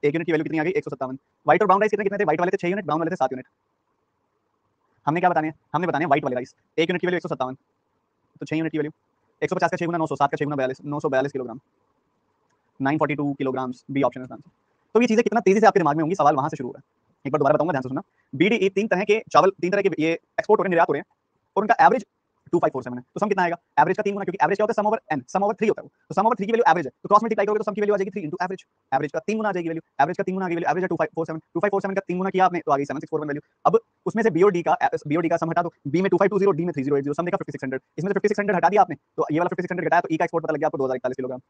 1 यूनिट की वैल्यू कितनी आ गई? 157। व्हाइट और ब्राउन राइस कितने कितने थे? व्हाइट वाले थे 6 यूनिट, ब्राउन वाले थे 7 यूनिट। हमने क्या बताने हैं? हमने बताने व्हाइट वाले राइस। 1 यूनिट की वैल्यू 157, तो 6 यूनिट की वैल्यू 150 का 6 गुना 900, 7 का 6 गुना 42, 942 किलोग्राम, 942 किलोग्राम्स, बी ऑप्शन है आंसर। तो ये चीजें कितना तेजी से आपके दिमाग में होंगी, सवाल वहां से शुरू हो रहा है। एक बार दोबारा बताऊंगा, ध्यान से सुनना। बीडीई 3 तरह के चावल, 3 तरह के ये एक्सपोर्ट हो रहे हैं, निर्यात हो रहे हैं, और उनका एवरेज 2547 है। तो सम कितना आएगा? एवरेज का 3 गुना, क्योंकि एवरेज क्या होता है? सम ओवर n, सम ओवर 3 होता है वो। तो सम ओवर 3 की वैल्यू एवरेज है, तो क्रॉस मल्टीप्लाई करोगे तो सम की वैल्यू आ जाएगी 3 इनटू एवरेज। एवरेज का 3 गुना आ जाएगी वैल्यू, एवरेज का 3 गुना आ गई वैल्यू, एवरेज है 2547, 2547 का 3 गुना किया आपने तो आ गई 7641 वैल्यू। अब उसमें से बी और डी का सम हटा दो, बी में 2520, डी में 3080, सम देखा 5600, इसमें से 5600 हटा दिया आपने, तो ये वाला 5600 घटाया, तो ई का एक्सपोर्ट पता लग गया आपको 2041 किलोग्राम।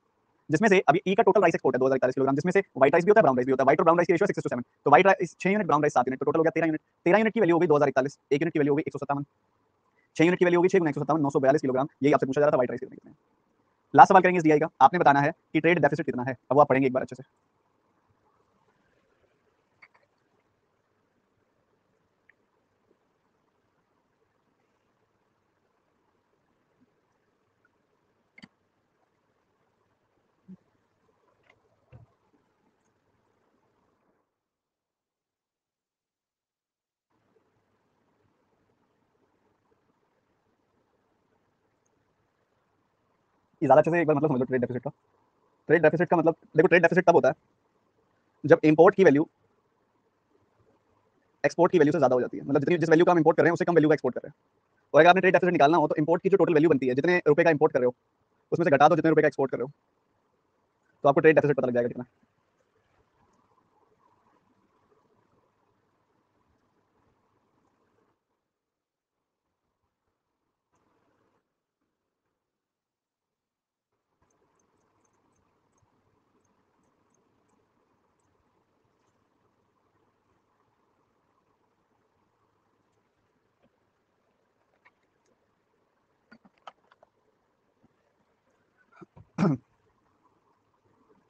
जिसमें से अभी ई का टोटल राइस एक्सपोर्ट है 2041 किलोग्राम, जिसमें से व्हाइट राइस भी होता है, ब्राउन राइस भी होता है। व्हाइट और ब्राउन राइस की रेशियो 6:7, तो white rice 6 unit, brown rice 7 unit, तो टोटल हो गया 13 यूनिट। 13 यूनिट की वैल्यू हो गई 2041, 1 यूनिट की वैल्यू हो गई 157, 6 यूनिट की वैल्यू हो गई 6 गुना 157, 942 किलोग्राम। यही आपसे पूछा जा रहा था व्हाइट राइस कितने। लास्ट सवाल करेंगे इस डीआई का, आपने बताना है कि ट्रेड डेफिसिट कितना है। अब वो आप पढ़ेंगे एक बार अच्छे से। ये ज्यादा अच्छे से एक बार मतलब समझ लो ट्रेड डेफिसिट का। ट्रेड डेफिसिट का मतलब देखो, ट्रेड डेफिसिट तब होता है जब इंपोर्ट की वैल्यू एक्सपोर्ट की वैल्यू से ज्यादा हो जाती है, मतलब जितनी जिस वैल्यू का हम इंपोर्ट कर रहे हैं उससे कम वैल्यू का एक्सपोर्ट कर रहे हैं। और अगर आपने ट्रेड डेफिसिट निकालना हो तो इंपोर्ट की जो टोटल वैल्यू बनती है, जितने रुपए का इंपोर्ट कर रहे हो उसमें से घटा दो जितने रुपए का एक्सपोर्ट कर रहे हो, तो आपको ट्रेड डेफिसिट पता लग जाएगा कितना।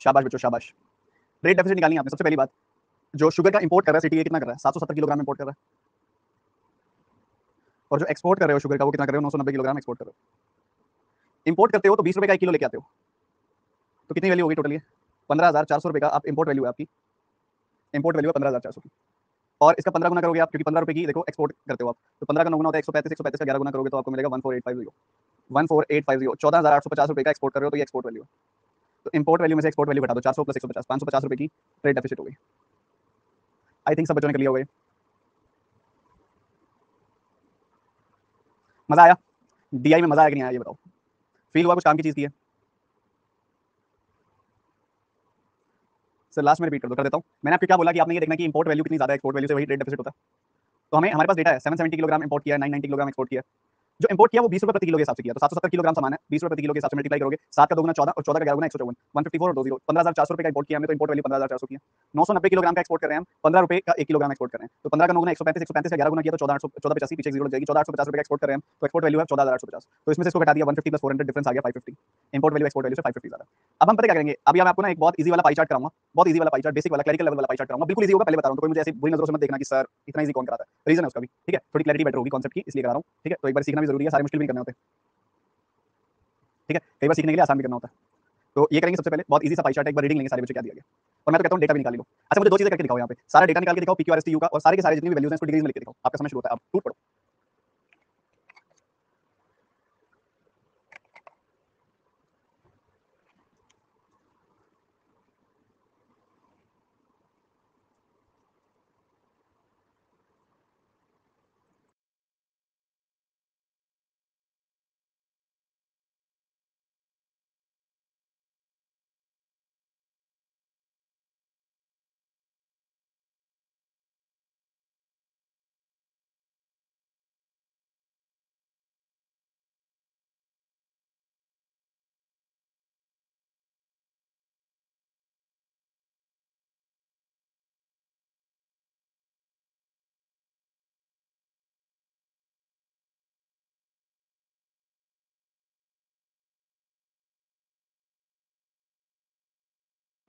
शाबाश बच्चों शाबाश। ट्रेड डेफिसिट निकालनी है आपने। सबसे पहली बात, जो शुगर का इंपोर्ट कर रहा है सिटी, कितना कर रहा है? 770 किलोग्राम इंपोर्ट कर रहा है। और जो एक्सपोर्ट कर रहे हो शुगर का, वो कितना कर रहे हो? 990 किलोग्राम एक्सपोर्ट कर रहे हो। इंपोर्ट करते हो तो 20 रुपए का 1 किलो लेके आते हो, तो कितनी वैल्यू होगी टोटल? ये 15,400 रुपए का आप इंपोर्ट वैल्यू है आपकी। इंपोर्ट वैल्यू है 15,400 की, और इसका 15 गुना करोगे आप, क्योंकि 15 रुपए की देखो एक्सपोर्ट करते हो आप, तो 15 का 9 गुना होता है 135, 135 का 11 गुना करोगे तो आपको मिलेगा 14850। 14850, 14,850 रुपए का एक्सपोर्ट कर रहे हो, तो ये एक्सपोर्ट वैल्यू है। तो इंपोर्ट वैल्यू में से एक्सपोर्ट वैल्यू घटा दो, 400 प्लस 150, 550 रुपए की ट्रेड डेफिसिट हो गई। आई थिंक सब बच्चों ने कर लिया होगा। मजा आया? डीआई में मजा आया कि नहीं आया, ये बताओ? फील हुआ कुछ काम की चीज की है? सर लास्ट में रिपीट कर देता हूँ। मैंने आपको क्या बोला कि आपने ये देखना कि इंपोर्ट वैल्यू कितनी ज्यादा है एक्सपोर्ट वैल्यू से, वही ट्रेड डेफिसिट होता है। तो हमें हमारे पास डेटा है 770 किलोग्राम इंपोर्ट किया है, 990 किलोग्राम एक्सपोर्ट किया है। जो इंपोर्ट किया वो 20 रुपए प्रति किलो के हिसाब से किया, तो 770 किलोग्राम सामान है, 20 रुपए प्रति किलो के हिसाब से मल्टीप्लाई करोगे, 7 का 2 गुना 14 और 14 का 11 गुना 154, 154 और 20, 15,400 रुपए का इंपोर्ट किया हमने, तो इंपोर्ट वैल्यू 15,400 की है। 990 किलोग्राम का एक्सपोर्ट कर रहे हैं हम, 15 रुपए का 1 किलोग्राम एक्सपोर्ट कर रहे हैं, तो 15 का 9 गुना 135, 135 का 11 गुना किया तो 14,800, 14,85, पीछे जीरो लग जाएगी, 14,850 रुपए का एक्सपोर्ट कर रहे हैं, तो एक्सपोर्ट वैल्यू है 14,850। तो इसमें से इसको घटा दिया 150 प्लस 400, डिफरेंस आ गया 550। इंपोर्ट वैल्यू एक्सपोर्ट वैल्यू से 550 ज्यादा। अब हम पता क्या करेंगे, अभी मैं आपको ना एक बहुत इजी वाला पाई चार्ट कराऊंगा, बहुत इजी वाला पाई चार्ट, बेसिक वाला क्लरिकल लेवल वाला पाई चार्ट कराऊंगा, बिल्कुल इजी होगा, पहले बता रहा हूं, तो कोई मुझे ऐसी बुरी नजरों से मत देखना कि सर इतना इजी कौन कराता है, रीजन है उसका भी, ठीक है? थोड़ी क्लैरिटी बेटर होगी कॉन्सेप्ट की, इसलिए करा रहा हूं, ठीक है? तो एक बार सीखना भी जरूरी है, सारे मुश्किल भी नहीं करने होते, ठीक है? कई बार सीखने के लिए आसान भी करना होता है। तो ये करेंगे सबसे पहले, बहुत इजी सा पाई चार्ट है, एक बार रीडिंग लेंगे सारे बच्चे क्या दिया गया। और मैं तो कहता हूं डेटा भी निकाल लो। अच्छा मुझे दो चीजें करके दिखाओ यहाँ पे, सारा डेटा निकाल के दिखाओ PQ R S T U का, और सारे के सारे जितनी भी वैल्यूज हैं इसको डिग्रीज में लिख के दिखाओ। आपका समय शुरू होता है, अब टूट पड़ो।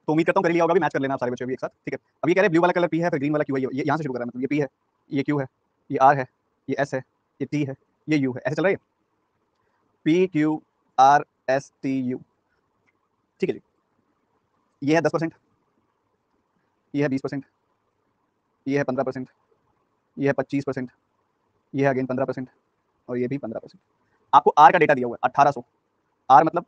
तो उम्मीद करता हूँ कर लिया होगा, भी मैच कर लेना आप सारे बच्चे भी एक साथ, ठीक है। अब ये कह रहे हैं ब्लू वाला कलर पी है, फिर ग्रीन वाला क्यू है, ये यहाँ से शुरू कर रहा है, मतलब ये पी है, ये क्यू है, ये आर है, ये एस है, ये टी है, ये यू है, ऐसे चल रहा है P Q R S T U, ठीक है जी। ये है 10%, ये है 20%, ये है 15%, ये है 25%, ये है अगेन 15%, और ये भी 15%। आपको आर का डेटा दिया हुआ है 1800। आर मतलब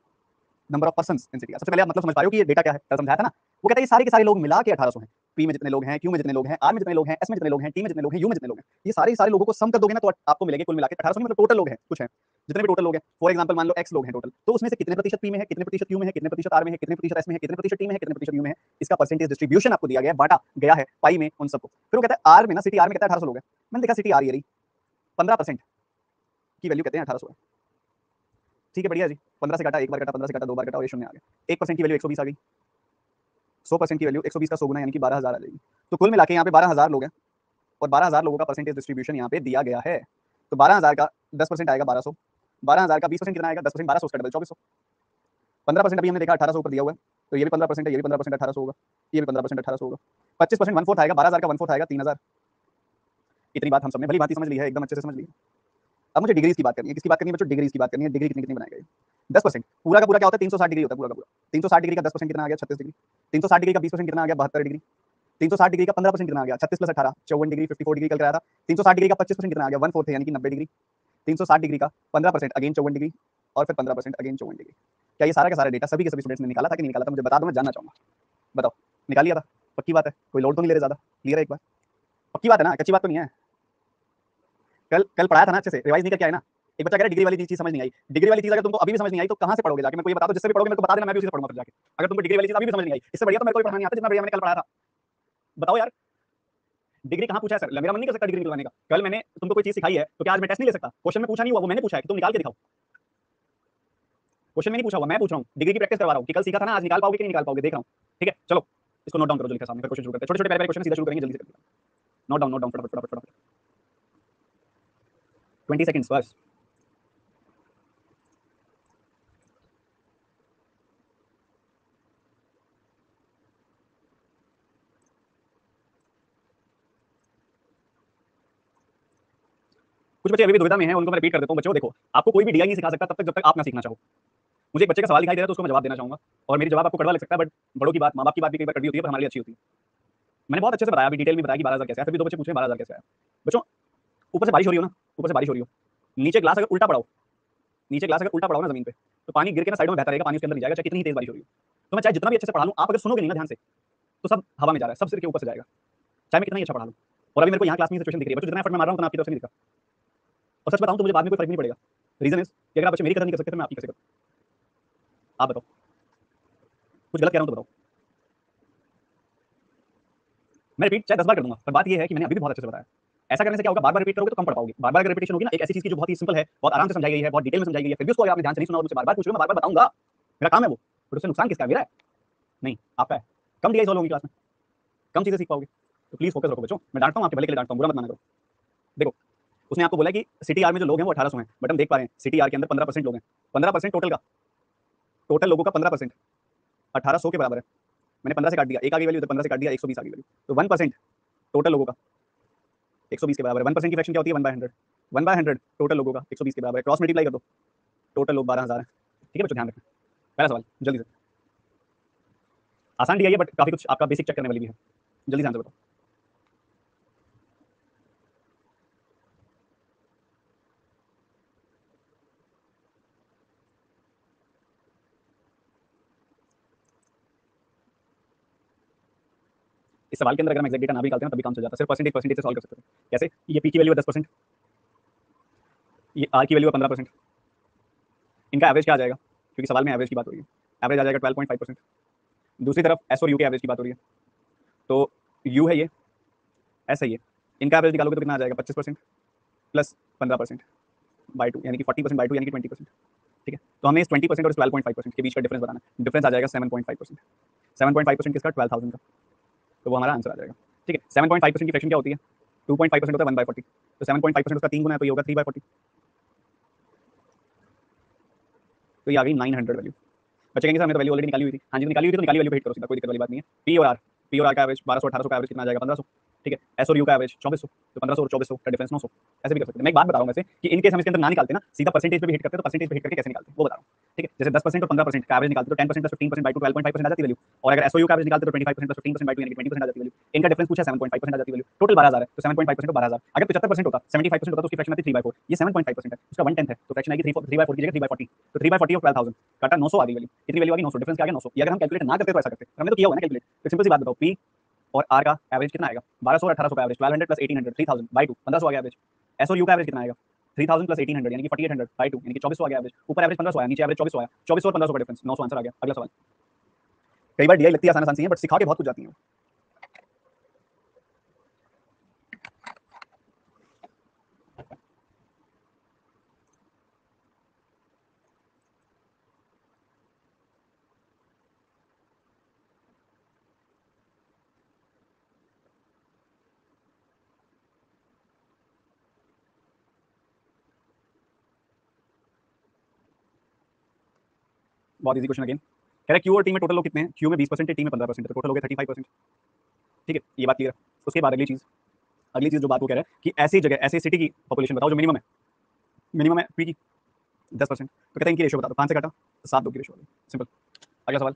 number of persons in city. सबसे पहले आप मतलब समझ पा रहे हो कि ये डेटा क्या है, कल समझाया था ना। वो कहता है ये सारे के सारे लोग मिला के 1800 हैं। पी में जितने लोग हैं, क्यू में जितने लोग हैं, आर में जितने लोग हैं, एस में जितने लोग हैं, टी में जितने लोग हैं, यू में जितने लोग हैं, ये सारे लोगों को सम कर दोगे ना तो आपको मिलेंगे कुल मिला के 1800 मतलब टोटल लोग हैं कुछ हैं, जितने भी टोटल लोग हैं। फॉर एग्जांपल मान लो एक्स लोग हैं टोटल, तो उसमें से कितने प्रतिशत पी में है, कितने प्रतिशत क्यू में है, कितने प्रतिशत आर में है, कितने प्रतिशत एस में है, कितने प्रतिशत टी में है, कितने प्रतिशत यू में है, इसका परसेंटेज डिस्ट्रीब्यूशन आपको दिया गया है, बांटा गया है पाई में उन सबको। फिर वो कहता है आर में ना, सिटी आर में कहता है 1800 लोग हैं। मैंने देखा सिटी आर ये रही 15% की वैल्यू कहते हैं 1800 है, ठीक है बढ़िया जी। 15 से काटा एक बार, काटा 15 से काटा दो बार, काटा और ये शून्य आ गया। 1% की वैल्यू 120 आ गई, 100% की वैल्यू 120 का 100 गुना यानी कि 12000 आ जाएगी। तो कुल मिला के यहाँ पे 12000 लोग हैं और 12000 लोगों का परसेंटेज डिस्ट्रीब्यूशन यहाँ पे दिया गया है। तो 12000 का 10% आएगा 1200, 12000 का 20% कितना आएगा 10%, 1200 का डबल 2400। 15% अभी हमने देखा 1800 ऊपर दिया हुआ है, तो ये भी 15% है, ये भी 15% 1800 होगा, ये भी 15% 1800 होगा। 25% 1/4 आएगा, 12000 का 1/4 आएगा 3000। इतनी बात हम सबने भली भांति समझ ली है, एकदम अच्छे से समझ ली है। अब मुझे डिग्रीज की बात करनी है। किसकी बात करनी है बच्चों? डिग्रीज की बात करनी है। डिग्री कितनी कितनी बनाएगा ये? 10%। पूरा का पूरा क्या होता है? 360 डिग्री होता है पूरा का पूरा। 360 डिग्री का 10% कितना आ गया? 36 डिग्री। 360 डिग्री का 20% कितना आ गया? 72 डिग्री। 360 डिग्री का 15% कितना आ गया? 36 प्लस 18 54 डिग्री। 54 डिग्री कल कराया था। 360 डिग्री का 25% कितना आ गया? 1/4 है यानी कि 90 डिग्री। 360 डिग्री का 15% अगेन 54 डिग्री, और फिर 15% अगेन 54 डिग्री। क्या ये सारा का सारा डेटा सभी के सभी स्टूडेंट्स ने निकाला था कि नहीं निकाला था? मुझे बता दो, मैं जानना चाहूंगा। बताओ, निकाल लिया था? पक्की बात है? कोई लोड तो नहीं ले रहे ज्यादा? क्लियर है एक बार? पक्की बात है ना? कच्ची बात तो नहीं है? कल कल पढ़ाया था ना अच्छे से? रिवाइज नहीं करके आए ना? एक बच्चा कह रहा है डिग्री वाली चीज समझ नहीं आई। डिग्री वाली चीज अगर तुमको अभी भी समझ नहीं आई तो कहां से पढ़ोगे जाके? मेरे को ये बता दो, जिससे भी पढ़ोगे मेरे को बता देना, मैं भी उसी से पढ़ूंगा फिर जाके। अगर तुमको डिग्री वाली चीज अभी भी समझ नहीं आई, इससे बढ़िया तो मेरे को भी पढ़ाना नहीं आता जितना बढ़िया मैंने कल पढ़ाया था। बताओ यार, डिग्री कहां पूछा है सर? मेरा मन नहीं कर सकता डिग्री निकलवाने का। कल मैंने तुमको कोई चीज सिखाई है तो क्या आज मैं टेस्ट नहीं ले सकता? क्वेश्चन में पूछा नहीं हुआ, वो मैंने पूछा है कि तुम निकाल के दिखाओ। क्वेश्चन में नहीं पूछा हुआ, मैं पूछ रहा हूँ, डिग्री की प्रैक्टिस करवा रहा हूँ कि कल सीखा था ना, आज निकाल पाओगे कि नहीं निकाल पाओगे, देख रहा हूँ। ठीक है चलो, इसको नोट डाउन करो जो लिखा सामने, फिर क्वेश्चन शुरू करते हैं। छोटे छोटे प्यारे क्वेश्चन सीधा शुरू करेंगे जल्दी से। नोट डाउन फटाफट फटाफट फटाफट। 20 सेकंड्स बस। कुछ बच्चे अभी भी दुविधा में हैं, उनको मैं रिपीट कर देता हूँ। बच्चों देखो, आपको कोई भी डीआई नहीं सिखा सकता तब तक जब तक आप ना सीखना चाहो। मुझे एक बच्चे का सवाल दिखाई दे रहा है तो उसको मैं जवाब देना चाहूंगा, और मेरी जवाब आपको कड़वा लग सकता है, बट बड़ों की बात, माँ बाप की बात भी कई बार कड़वी होती है, पर हमारे लिए अच्छी होती है। मैंने बहुत अच्छे से बताया, अभी डिटेल में बताया कि 12000 कैसे आया, फिर भी दो बच्चे पूछ रहे हैं 12000 कैसे आया। बच्चों, ऊपर से बारिश हो रही हो ना, ऊपर से बारिश हो रही हो, नीचे ग्लास अगर उल्टा पड़ाओ, नीचे ग्लास अगर उल्टा पड़ाओ ना जमीन पे, तो पानी गिर के ना साइडों में बहता रहेगा, पानी उसके अंदर नहीं जाएगा, चाहे कितनी ही तेज बारिश हो रही हो। तो मैं चाहे जितना भी अच्छे से पढ़ा लूं, आप अगर सुनोगे नहीं ना ध्यान से, तो सब हवा में जा रहा है, सब सिर के ऊपर से जाएगा, चाहे मैं कितना ही अच्छा पढ़ा लूं। और अभी मेरे को यहाँ क्लास में सिचुएशन दिख रही है बच्चों, जितना एफर्ट मैं मार रहा हूँ उतना आपकी तरफ से नहीं दिखा। और सच बताऊं तो मुझे बाद में कोई फर्क नहीं पड़ेगा। रीजन इज कि अगर आप बच्चे मेरी कदर नहीं कर सकते तो मैं आपकी कैसे करूं? आप बताओ, कुछ गलत कह रहा हूं तो बताओ। मैं रिपीट चाहे 10 बार कर दूंगा, पर बात यह है कि मैंने अभी भी बहुत अच्छे से बताया। ऐसा करने से क्या होगा, बार बार रिपीट करोगे तो कम पढ़ पाओगे। बार बार अगर रिपीटेशन होगी ना एक ऐसी चीज की जो बहुत ही सिंपल है, बहुत आराम से समझाई गई है, बहुत डिटेल में समझाई गई है, फिर भी उसको अगर आपने ध्यान से नहीं सुना और मुझसे बार बार पूछोगे, मैं बार बार बताऊंगा, मेरा काम है वो। पर उससे नुकसान किसका है? मेरा है? नहीं, आपका है। कम डीआई सॉल्व होगी क्लास में, कम चीजें सीख पाओगे। तो प्लीज फोकस रखो बच्चों, मैं डांटता हूँ आपके भले के लिए डांटता हूँ, बुरा मत माना करो। देखो, उसने आपको बोला कि सिटी आर में जो लोग हैं वो 1800 हैं, बट हम देख पा रहे हैं सिटी आर के अंदर 15% लोग हैं। 15% टोटल का, टोटल लोगों का 15% 1800 के बराबर है। मैंने 15 से काट दिया, एक आगे वैल्यू, 15 से काट दिया 120 आगे वैल्यू, तो 1% टोटल लोगों का 120 के बराबर है। 1% की फ्रैक्शन क्या होती है? 1/100। 1/100 टोटल लोगों का 120 के बराबर है। क्रॉस मल्टीप्लाई कर दो, टोटल लोग 12000 है। ठीक है बच्चों, ध्यान रखना। पहला सवाल जल्दी से, आसान डी आई है बट काफी कुछ आपका बेसिक चेक करने वाली भी है, जल्दी से आंसर बताओ। इस सवाल के अंदर अगर हम एग्जैक्ट डेटा ना भी निकालते हैं तभी काम चल जाता है, सिर्फ परसेंटेज से सॉल्व कर सकते हैं। कैसे? ये पी की वैल्यू है 10%, ये आर की वैल्यू है 15%, इनका एवरेज क्या आ जाएगा? क्योंकि सवाल में एवरेज की बात हो रही है, एवरेज आ जाएगा 12.5%। दूसरी तरफ एस और यू के एवरेज की बात हो रही है, तो यू है ये, एस है ये, इनका एवरेज निकालोगे तो कितना आ जाएगा? 25% प्लस 15% बाई 2 यानी कि 40% बाई 2 यानी कि 20%। ठीक है, तो हमें इस 20% और इस 12.5% के बीच का डिफरेंस बनाना है। डिफरेंस आ जाएगा 7.5%। 7.5% किसका? 12,000 का। तो वो हमारा आंसर आ जाएगा। ठीक है, 7.5% की फ्रैक्शन क्या होती है? 2.5% होता है 1/40, तो 7.5% उसका 3 गुना है, तो ये होगा 3/40। तो ये आ गई 900 वैल्यू। बच्चे कहेंगे सर हमने तो वैल्यू ऑलरेडी निकाली हुई थी। हाँ जी, तो निकाली हुई थी तो निकाली वैल्यू पे हिट करो सीधा, कोई दिक्कत वाली बात नहीं है। पी और आर का एवरेज 1200 1800 का एवरेज कितना आ जाएगा 1500, ठीक है। एस और यू का एवरेज 2400, तो 1500 और 2400 का डिफरेंस 900, ऐसे भी कर सकते हैं। मैं एक बात बता रहा हूँ वैसे कि इनकेस हम इसके अंदर ना निकालते ना, सीधा परसेंटेज पे भी हिट करते तो परसेंटेज पे हिट करके कैसे निकालते हैं वो बता रहा हूँ, ठीक है। जैसे 10% और 15% का एवरेज निकालते तो 10% प्लस 15% बाई 2 12.5% आ जाती वैल्यू, और अगर एसओयू का एवरेज निकालते तो 25% प्लस 15% बाई 2 यानी कि 20% आ जाती वैल्यू। इनका डिफरेंस पूछा 7.5% आ जाती वैल्यू, टोटल 12000 है तो 7.5% को 12000। अगर 75% होता 75% होता तो उसकी फ्रैक्शन आती 3/4, ये 7.5% है, उसका 1/10 है तो फ्रैक्शन आएगी 3/4 की जगह 3/40, तो 3/40 ऑफ 12000 काटा 900 आ गई वैल्यू। कितनी वैल्यू आ गई 900, डिफरेंस क्या आ गया 900। ये अगर हम कैलकुलेट ना करते तो ऐसा करते, हमने तो किया हुआ है ना कैलकुलेट। तो सिंपल सी बात बताओ, पी और आर का एवरेज कितना आएगा 1200 और 1800 का एवरेज 1200 प्लस 1800 3000 बाई 2 1500 आ गया एवरेज। एस और यू का एवरेज कितना आएगा 3000 प्लस 1800 यानी कि 4800 बाई 2 यानी कि 2400 आ गया एवरेज। ऊपर एवरेज 1500 आया, नीचे एवरेज 2400 आया, 2400 और 1500 का डिफरेंस 900 आंसर आ गया। अगला सवाल। कई बार डीआई लगती है आसान आसान सी है बट सिखा के बहुत कुछ जाती है। बहुत इजी क्वेश्चन अगेन। कह रहा है क्यू और टी में टोटल लोग कितने हैं, क्यू में 20% है, टी में 15% है, तो टोटल हो गए 35%, ठीक है। ये बात क्लियर। उसके बाद अगली चीज जो बात वो कह रहा है कि ऐसी जगह ऐसी सिटी की पॉपुलेशन बताओ जो मिनिमम है पी की 10%, तो कहते हैं इनकी रेशियो बता दो। 5 से काटा तो 7 2 की रेशियो होगी, सिंपल। अगला सवाल।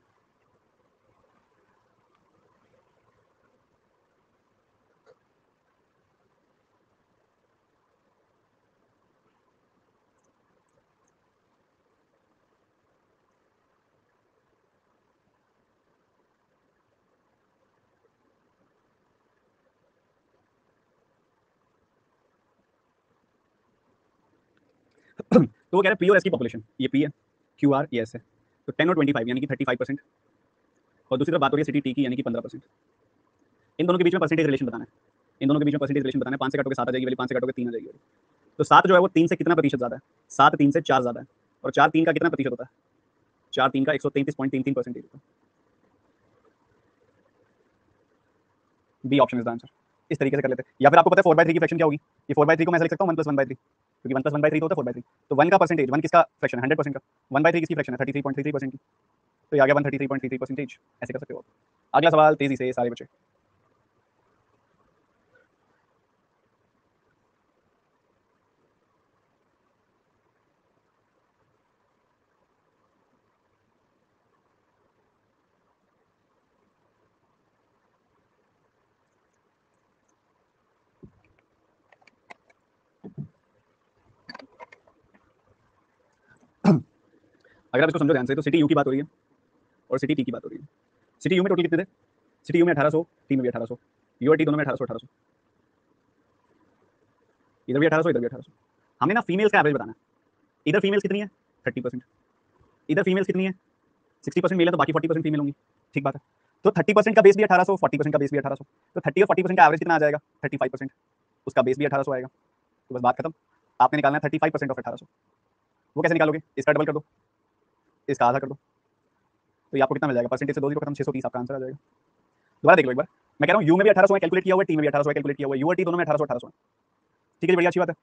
तो वो कह रहा है पी और एस की पॉपुलेशन, ये पी है, क्यू आर ये एस है, तो 10 और 25 यानी कि 35%, और दूसरी तरफ बात हो रही है सिटी टी की यानी कि 15%। इन दोनों के बीच में परसेंटेज रिलेशन बताना है, इन दोनों के बीच में परसेंटेज रिलेशन बताना है। 5 से काटोगे 7 आ जाएगी वैल्यू, 5 से काटोगे 3 आ जाएगी वैल्यू। तो 7 जो है वो 3 से कितना प्रतिशत ज़्यादा है, 7 3 से 4 ज़्यादा है, और 4 3 का कितना प्रतिशत होता है, 4 3 का 133.33% होता है। B option is the answer. इस तरीके से कर लेते हैं, या फिर आपको पता है 4/3 की फ्रैक्शन क्या होगी, ये 4/3 को मैं ऐसे लिख सकता हूँ 1 + 1/3, क्योंकि 1 + 1/3 होता है 4/3। तो 1 का परसेंटेज, 1 किसका फ्रैक्शन है 100% का, 1/3 किसकी फ्रैक्शन है 33.33% की, तो ये आ गया 133.33%। ऐसे कर सकते हो। अगला सवाल तेजी से सारे बच्चे। अगर आप इसको समझो ध्यान से तो सिटी यू की बात हो रही है और सिटी टी की बात हो रही है। सिटी यू में टोटल कितने थे, सिटी यू में 1800, टी में भी 1800, यू और टी दोनों में 1800 1800, इधर भी 1800 इधर भी 1800। हमने ना फीमेल्स का एवरेज बताना है। इधर फीमेल्स कितनी है 30%, इधर फीमेल्स कितनी है 60% मेल है तो बाकी 40% फीमेल होंगी, ठीक बात है। तो 30% का बेस भी 1800, 40% का बेस भी 1800, तो 30 और 40% का एवरेज कितना आ जाएगा 35%, उसका बेस भी 1800 आएगा। तो बस बात खत्म। आपने निकालना है 35% ऑफ 1800। वो कैसे निकालोगे, इसका डबल कर दो, इसका आधा कर दो, तो ये आपको कितना मिल जाएगा, परसेंटेज से 2 0 खत्म, 630 आपका आंसर आ जाएगा। दोबारा देख लो एक बार। मैं कह रहा हूँ यू में भी 1800 है कैलकुलेट किया हुआ है, टी में भी 1800 है कैलकुलेट किया हुआ है, यू और टी दोनों में 1800 1800 है, ठीक है, बढ़िया अच्छी बात है।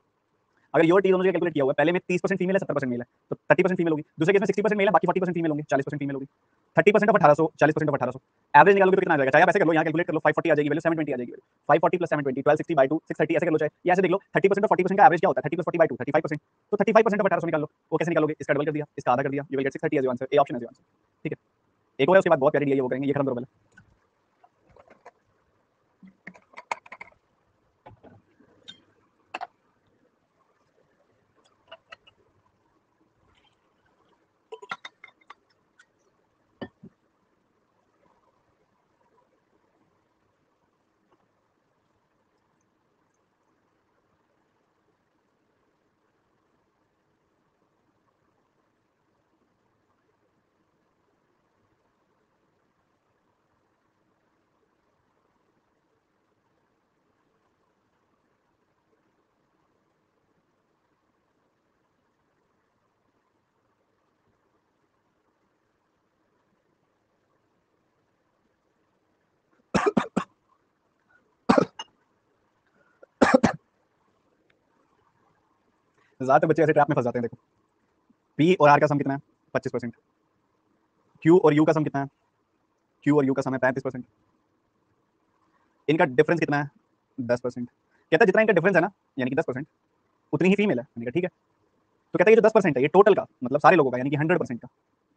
अगर यू और टी दोनों जगह कैलकुलेट किया हुआ है, पहले में 30% फीमेल है 70% मेल है, तो 30% फीमेल होगी, दूसरे केस में 60% मेल है बाकी 40% फीमेल होंगे, 40% फीमेल होगी। 30% ऑफ 1800, 40% ऑफ 1800, एवरेज निकालोगे तो कितना आ जाएगा, चाहे आप ऐसे कर लो, यहाँ कैलकुलेट कर लो, 540 आ जाएगी वैल्यू, 720 आ जाएगी वैल्यू, 540 प्लस 720 1260 बाई 2 630, ऐसे कर लो, चाहे ये ऐसे देख लो। 30% और 40% का एवरेज क्या होता है, 30 प्लस 40 बाई 2 35%, तो 35% ऑफ 1800 निकाल लो। वो कैसे निकालोगे, इसका डबल कर दिया, इसका आधा कर दिया, you will get 630 as your answer. A option as your answer, ठीक है। एक और है उसके बाद बहुत प्यारी डी है, वो करेंगे, ये खत्म करो पहले। ज्यादातर बच्चे ऐसे ट्रैप में फंस जाते हैं। देखो पी और आर का सम कितना है 25%, क्यू और यू का सम कितना है? क्यू और यू का सम है 35%। इनका डिफरेंस कितना है? 10%। कहता है जितना इनका डिफरेंस है ना, यानी कि 10%, उतनी ही फीमेल है। मैंने कहा ठीक है। तो कहता है ये जो 10% है ये टोटल का मतलब सारे लोगों का, यानी कि 100% का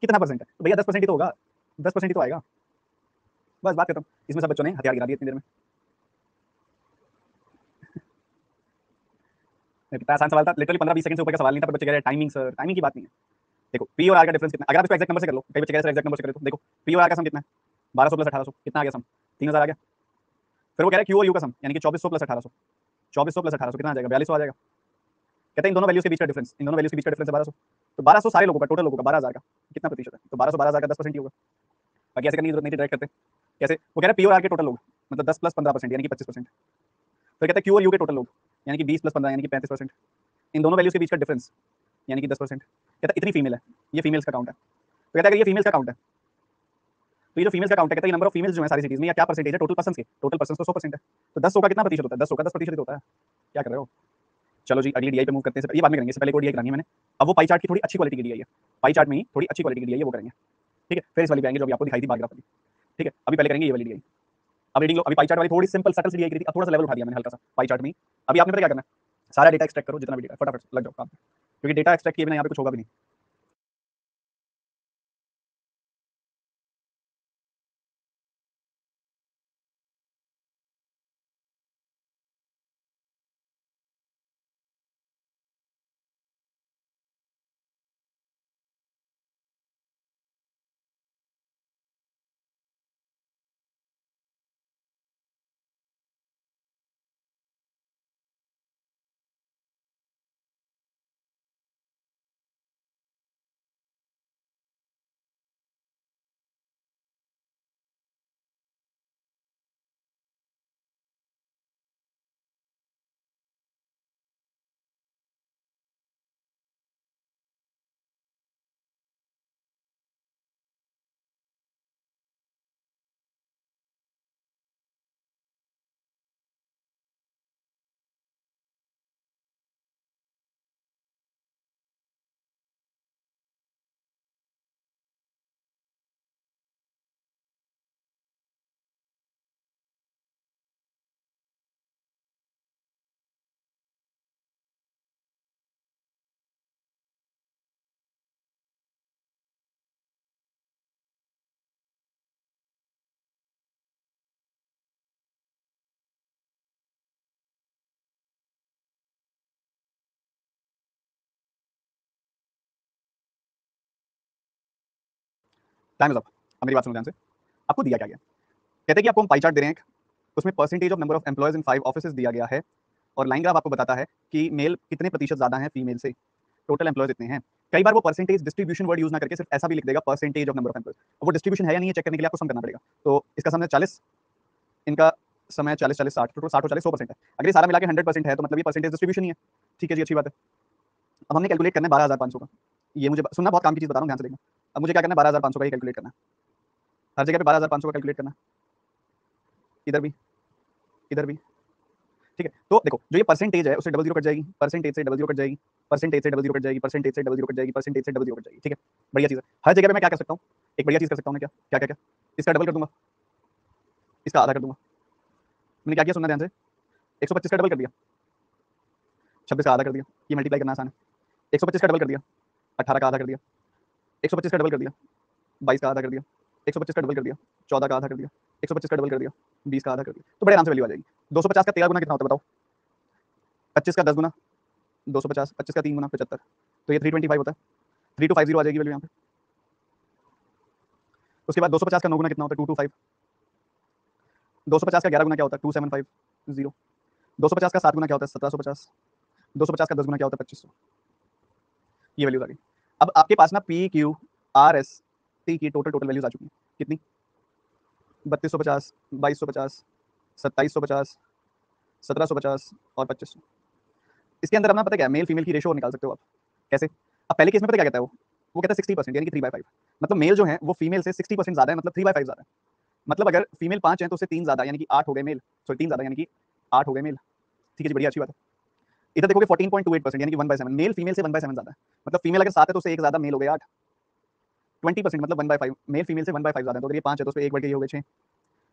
कितना परसेंट है? तो भैया 10% ही तो होगा, 10% ही तो आएगा। बस बात खत्म। इसमें सब बच्चों ने हथियार गिरा दिए इतनी देर में। कितना आसान सवाल था, लिटरली 15-20 सेकंड से ऊपर का सवाल नहीं था, पर बच्चे कह रहे हैं टाइमिंग सर, टाइमिंग की बात नहीं है। देखो पी और आर का डिफरेंस कितना है? अगर आप इसको एक्जैक्ट नंबर से कर लो, कई बच्चे कह रहे हैं एक्जैक्ट नंबर से करें, तो देखो पी और आर का सम कितना है? 1200 प्लस 1800 कितना आ गया सम? 3000 आ गया। फिर वो कह रहा है क्यू और यू का सम, यानी कि 2400 प्लस 1800, 2400 प्लस 1800 कितना आ जाएगा? 4200 आ जाएगा। कहते हैं इन दोनों वैल्यूज के बीच का डिफरेंस, इन दोनों वैल्यूज के बीच का डिफरेंस है 1200। तो 1200 सारे लोगों का, टोटल लोगों का 12000 का कितना प्रतिशत है? तो 1200 12000 का 10% ही होगा। बाकी ऐसे करने की जरूरत नहीं थी, डायरेक्ट करते। कैसे? वो कह रहा है पी और आर के टोटल लोग, मतलब 10 प्लस 15% यानी कि 25%। फिर कहता है क्यू और यू के टोटल लोग, यानी कि 20 प्लस 15 यानी कि 35%। इन दोनों वैल्यूज के बीच का डिफरेंस यानी कि 10%। कहता है इतनी फीमेल है, ये फीमेल्स का काउंट है। तो कहता है अगर ये फीमेल्स का काउंट है, तो ये जो फीमेल्स का काउंट है, कहता है नंबर ऑफ फीमेल्स जो है सारी सिटीज में, या क्या परसेंटेज है टोटल पर्सन के? टोटल पर्सन तो 100% है। तो 10 का कितना प्रतिशत होता है? 10 का 10% ही तो होता है। क्या कर रहे हो? चलो जी अगली डीआई पे मूव करते हैं। ये बाद में करेंगे, इससे पहले कोई डीआई करानी है मैंने। अब वो पाई चार्ट की थोड़ी अच्छी क्वालिटी की डीआई है, पाई चार्ट में ही थोड़ी अच्छी क्वालिटी की डीआई है, वो करेंगे। ठीक है, फिर इस वाली पे आएंगे जो अभी आपको दिखाई थी बारग्राफ वाली। ठीक है, अभी पहले करेंगे ये वाली डीआई। अब रीडिंग लो, अभी पाई चार्ट वाली थोड़ी सिंपल सटल सी डीआई करी थी, अब थोड़ा सा लेवल उठा दिया मैंने हल्का सा पाई चार्ट में ही। अभी आपने पता क्या करना है? सारा डेटा एक्सट्रैक्ट करो, जितना भी डेटा, फटाफट लग जाओ काम पे, क्योंकि डेटा एक्सट्रैक्ट किए बिना यहाँ पे कुछ होगा भी नहीं। Time is up. अब मेरी बात सुनो ध्यान से। आपको दिया क्या गया? कहते हैं कि आपको हम पाई चार्ट दे रहे हैं, उसमें percentage of number of employees in 5 offices दिया गया है, और लाइन ग्राफ आपको बताता है कि मेल कितने प्रतिशत ज्यादा है फीमेल से, टोटल एम्प्लॉयज इतने हैं। कई बार वो परसेंटेज डिस्ट्रीब्यूशन वर्ड यूज ना करके सिर्फ ऐसा भी लिख देगा percentage of number of employees. अब वो डिस्ट्रीब्यूशन है या नहीं, चेक करने के लिए आपको सम करना पड़ेगा। तो इसका समय 40, इनका समय 40-40-60, टोटल 60 और 40 100% है। अगर ये सारा मिला के 100% है तो मतलब ये परसेंटेज डिस्ट्रीब्यूशन ही है। ठीक है जी, अच्छी बात है। अब हमने कैलकुलेट करना है 12500 का। ये मुझे सुनना, बहुत काम की चीज बता रहा हूँ, ध्यान से देखना। अब मुझे क्या करना है, 12500 का ही कैलकुलेट करना है। हर जगह पे 12500 का कैलकुलेट करना है, इधर भी, इधर भी। ठीक है, तो देखो जो ये परसेंटेज है उससे डबल जीरो कट जाएगी, परसेंटेज से डबल जीरो कट जाएगी, परसेंटेज से डबल जीरो कट जाएगी, परसेंटेज से डबल जीरो कट जाएगी, परसेंटेज से डबल जीरो कट जाएगी। ठीक है, बढ़िया चीज है। हर जगह पे मैं क्या कर सकता हूँ, एक बढ़िया चीज कर सकता हूँ मैं, क्या क्या क्या क्या, इसका डबल कर दूंगा, इसका आधा कर दूंगा। मैंने क्या किया, सुनना ध्यान से। 125 का डबल कर दिया, 26 का आधा कर दिया, ये मल्टीप्लाई करना आसान है। 125 का डबल कर दिया, 18 का आधा कर दिया। 125 का डबल कर दिया, 22 का आधा कर दिया। 125 का डबल कर दिया, 14 का आधा कर दिया। 125 का डबल कर दिया, 20 का आधा कर दिया। तो बड़े आराम से वैल्यू आ जाएगी। 250 का 13 गुना कितना होता है बताओ? 25 का 10 गुना 250, 25 का 3 गुना 75, तो ये 325 होता है। 3250 आ जाएगी वैल्यू यहाँ पे। उसके बाद 250 का 9 गुना कितना होता है? 225। 250 का 11 गुना क्या होता है? 2750। 250 का 7 गुना क्या होता है? 1750। 250 का 10 गुना क्या होता है? 2500। ये वैल्यूज आ गई। अब आपके पास ना P Q R S T की टोटल टोटल वैल्यूज आ चुकी हैं। कितनी? 3250, 2250, 2750, 1750 और 2500। इसके अंदर अपना पता क्या है, मेल फीमेल की रेशो निकाल सकते हो आप। कैसे? अब पहले केस में पता क्या कहता है वो कहता है 60%, यानी कि 3/5। मतलब मेल जो है वो फीमेल से 60% ज्यादा है, मतलब 3/5 ज्यादा है। मतलब अगर फीमेल 5 है तो उससे 3 ज्यादा, यानी कि 8 हो गए मेल, सॉरी 3 ज्यादा यानी कि 8 हो गए मेल। ठीक है जी, बढ़िया, अच्छी बात है। इधर देखोगे 14.28%, यानी कि 1/7, मेल फीमेल से 1/7 ज्यादा है। मतलब फीमेल अगर 7 है तो उससे एक ज्यादा मेल हो गया 8। 20% मतलब 1/5, मेल फीमेल से 1/5 ज़्यादा है, तो अगर ये 5 है तो उसपे 1 बढ़ के ये हो गए 6,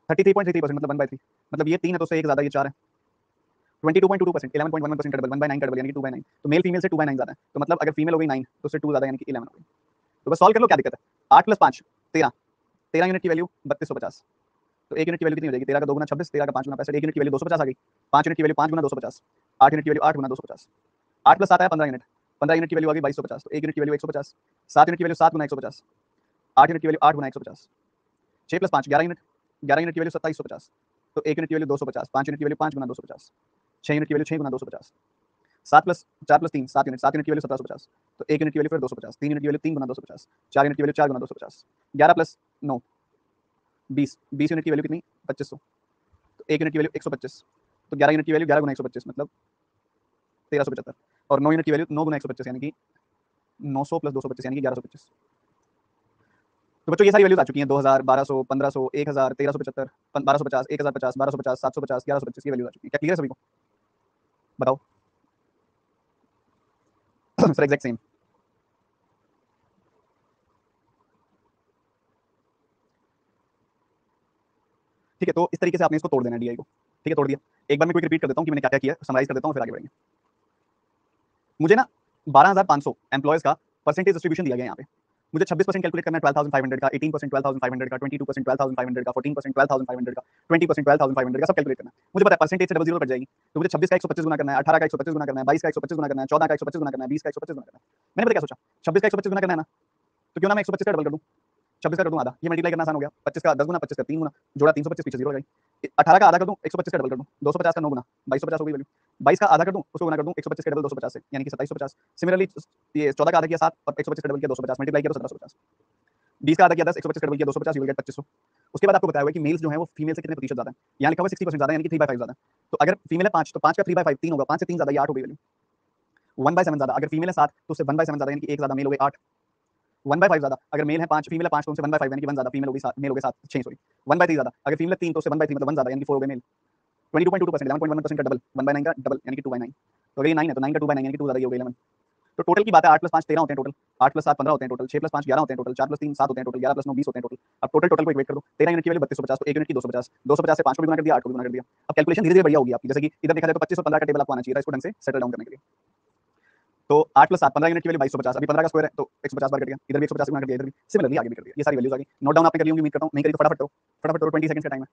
33.33% मतलब 1/3, मतलब ये 3 है तो उससे 1 ज़्यादा, ये 4 है, 22.22%, 11.11% का डबल, 1/9 का डबल यानी कि 2/9, तो मेल फीमेल से 2/9 ज़्यादा है, तो मतलब अगर फीमेल हो गई 9 तो उससे 2 ज़्यादा यानी कि 11 हो गई। तो बस सॉल्व कर लो, क्या दिक्कत है। 8 + 5 13, 13 यूनिट की वैल्यू 3250, तो 1 यूनिट की वैल्यू कितनी हो जाएगी, 13 का 2 गुना 26, 13 का 5 गुना 65, 1 यूनिट की वैल्यू 250 आ गई, 5 यूनिट की वैल्यू 5 गुना 250, 8 यूनिट की वैल्यू 8 गुना 250, 8 + 7 आया 15 यूनिट, 15 यूनिट की वैल्यू आ गई 2250, तो 1 यूनिट की वैल्यू 150, 7 यूनिट की वैल्यू 7 गुना 150, 8 यूनिट की वैल्यू 8 गुना 150, 6 + 5 11 यूनिट, 11 यूनिट की वैल्यू 2750, तो 1 यूनिट की वैल्यू 250, 5 यूनिट की वैल्यू 5 गुना 250, 6 यूनिट की वैल्यू 6 गुना 250, 7 + 4 + 3 7 यूनिट, 7 यूनिट की वैल्यू 1750, तो 1 यूनिट की वैल्यू फिर 250, 3 यूनिट की वैल्यू 3 गुना 250, 4 यूनिट की वैल्यू 4 गुना 250, 11 + 9 20, 20 यूनिट की वैल्यू कितनी 2500, तो 1 यूनिट की वैल्यू 125, तो 11 यूनिट की वैल्यू 11 गुना 125 मतलब 1375, और 9 यूनिट की वैल्यू 9 गुना 125 यानी कि 900 + 225 यानी कि 1125। तो बच्चों ये सारी वैल्यूज आ चुकी हैं, 2000, 1200, 1500, 1000, 1375, 1250, 1050, 1250, 750, 1125, ये वैल्यूज आ चुकी हैं। क्या क्लियर है सभी को? बताओ। Sir exact same. ठीक है, तो इस तरीके से आपने इसको तोड़ देना है डीआई को। ठीक है, तोड़ दिया। एक बार मैं क्विक रिपीट कर देता हूँ कि मैंने क्या क्या किया, समराइज कर देता हूँ, फिर आगे बढ़ेंगे। मुझे ना 12,500 एम्प्लॉयज का परसेंटेज डिस्ट्रीब्यूशन दिया गया है यहाँ पे। मुझे 26% कैलकुलेट करना है 12,500 का, 18% 12,500 का, 22% 12,500 का, 14% 12,500 का, 20% 12,500 का, सब कैलकुलेट करना है। मुझे पता है परसेंटेज से डबल जीरो कट जाएगी, तो मुझे 26 का 125 गुना करना है, 18 का 125 गुना करना है, 22 का 125 गुना करना है, 14 का 125 गुना करना है, 20 का 125 गुना करना है। मैंने पता क्या सोचा, 26 का 125 गुना करना है ना, तो क्यों ना मैं 125 का डबल कर दूं, 26 का कर दूं आधा, ये मल्टीप्लाई करना आसान हो गया, 25 का 10 गुना, 25 का 3 गुना, जोड़ा 325, पीछे जीरो हो गई। 18 का आधा कर दूं, 125 का डबल कर दूं, 250 का 9 गुना, 2250 हो गई वैल्यू। 22 का आधा कर दूं, उसको गुना कर दूं 125 का डबल 250 से, यानी कि 2750। सिमिलरली ये 14 का आधा किया 7 और 125 का डबल किया 250, मल्टीप्लाई किया तो 1750। 20 का आधा किया 10, 125 का डबल किया 250, यू विल गेट 2500। उसके बाद आपको बताया हुआ है कि मेल्स जो है वो फीमेल से कितने प्रतिशत ज्यादा है, यहाँ लिखा हुआ है 60% ज्यादा, यानी कि 3/5 ज्यादा। तो अगर फीमेल है 5 तो 5 का 3/5 3 होगा, 5 से 3 ज्यादा, ये 8 हो गई वैल्यू। 1/7 ज्यादा, अगर फीमेल है 7 तो उससे 1/7 ज्यादा, यानी कि 1 ज्यादा, मेल हो गए 8। 1/5 ज्यादा, अगर मेल है 5 फीमेल है 5 तो उनसे 1/5 यानी कि 1 ज्यादा, फीमेल हो गई 7, मेल हो गए 7 6 सॉरी। 1/3 ज्यादा, अगर फीमेल है 3 तो उससे 1/3 मतलब 1 ज्यादा, यानी कि 4 हो गए मेल। 22.22%, 11.11% का डबल, 1/9 का डबल यानी कि 2/9। तो अगर ये 9 है तो 9 का 2/9 यानी कि 2 ज्यादा, ये हो गई 11। तो टोटल की बात है, 8 + 5 13 होते हैं टोटल, 8 + 7 15 होते हैं टोटल, 6 + 5 11 होते हैं टोटल, 4 + 3 7 होते हैं टोटल, 11 + 9 20 होते हैं टोटल। अब टोटल को इक्वेट कर दो, 13 यूनिट की वैल्यू 3250, तो 1 यूनिट की 250, 250 से 5 को भी गुना कर दिया, 8 को भी गुना कर दिया। अब कैलकुलेशन धीरे धीरे बढ़िया होगी आपकी, जैसे कि इधर देखा जाए तो 25 और 15 का टेबल आपको आना चाहिए था इसको ढंग से सेटल डाउन करने के लिए। तो 8 + 7 15 यूनिट की वैल्यू 2250, अभी 15 का स्क्वायर है तो 150 बार कट गया, इधर भी 150 गुना कर दिया, इधर भी सिमिलरली आगे भी कर दिया। ये सारी वैल्यूज आ गई, नोट डाउन आपने कर ली होंगी, उम्मीद करता हूं, नहीं करी तो फटाफट करो, फटाफट करो, 20 सेकंड्स का टाइम है।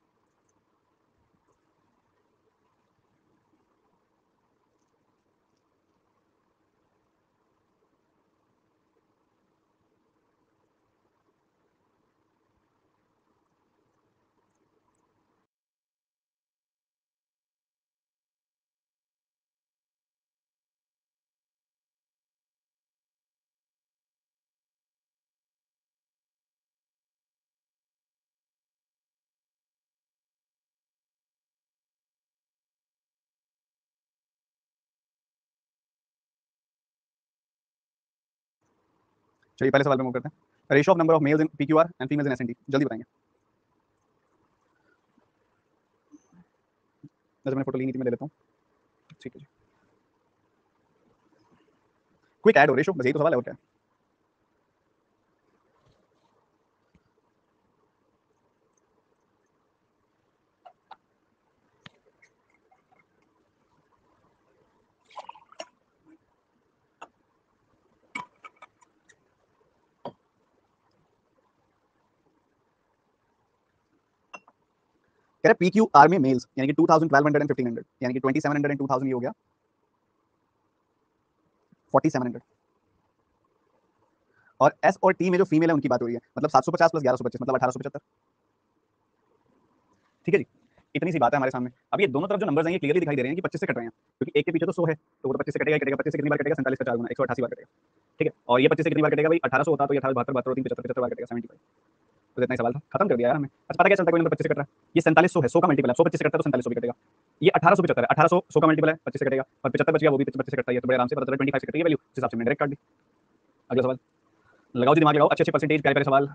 चलिए पहले सवाल पे मूव करते हैं, ratio of number of males in PQR and females in SNT, जल्दी बताएंगे। वैसे मैंने फोटो ली नहीं थी, मैं ले लेता हूँ। ठीक है जी, क्विक ऐड हो रेशियो, बस यही तो सवाल है और क्या है। कह रहे पीक्यूआर में मेल्स यानी कि 2000 1200 एंड 1500 यानी कि 2700 एंड 2000, ये हो गया 4700। और एस और टी में जो फीमेल है उनकी बात हो रही है, मतलब 750 + 1125 मतलब 1875। ठीक है जी, इतनी सी बात है हमारे सामने। अब ये दोनों तरफ जो नंबर्स हैं ये क्लियरली दिखाई दे रहे हैं कि 25 से कट रहे हैं, क्योंकि एक के पीछे तो 100 है तो वो तो 25 से कटेगा ही कटेगा। 25 से कितनी बार कटेगा, 47 का 4 गुना, 188 बार कटेगा। ठीक है, और ये 25 से कितनी बार कटेगा भाई, 1800 होता तो ये 18 72 72 3 75 75 बार कटेगा, 75। तो इतना ही सवाल था, खत्म कर दिया यार हमने। अच्छा पता क्या चलता है, कोई नंबर 25 से कट रहा है, ये 4700 है, 100 का मल्टीपल है, 100 25 से कटता है तो 4700 भी कटेगा। ये 1875 है, 1800 100 का मल्टीपल है, 25 से कटेगा, और 75 बच गया, वो भी 25 से कटता है, ये तो बड़े आराम से पता चला 25 से कटेगी वैल्यू, उस हिसाब से मैंने डायरेक्ट काट दी। अगला सवाल लगाओ जी, दिमाग लगाओ, अच्छे अच्छे परसेंटेज, प्यारे प्यारे सवाल।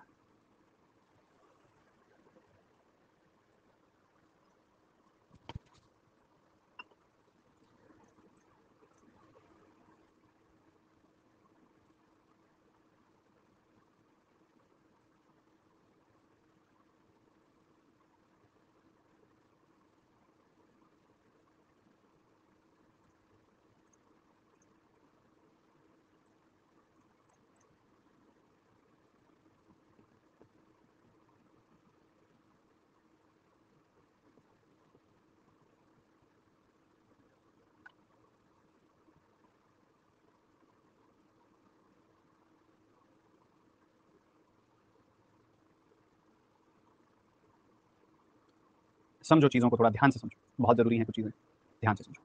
समझो चीज़ों को, थोड़ा ध्यान से समझो, बहुत ज़रूरी है कुछ चीज़ें, ध्यान से समझो।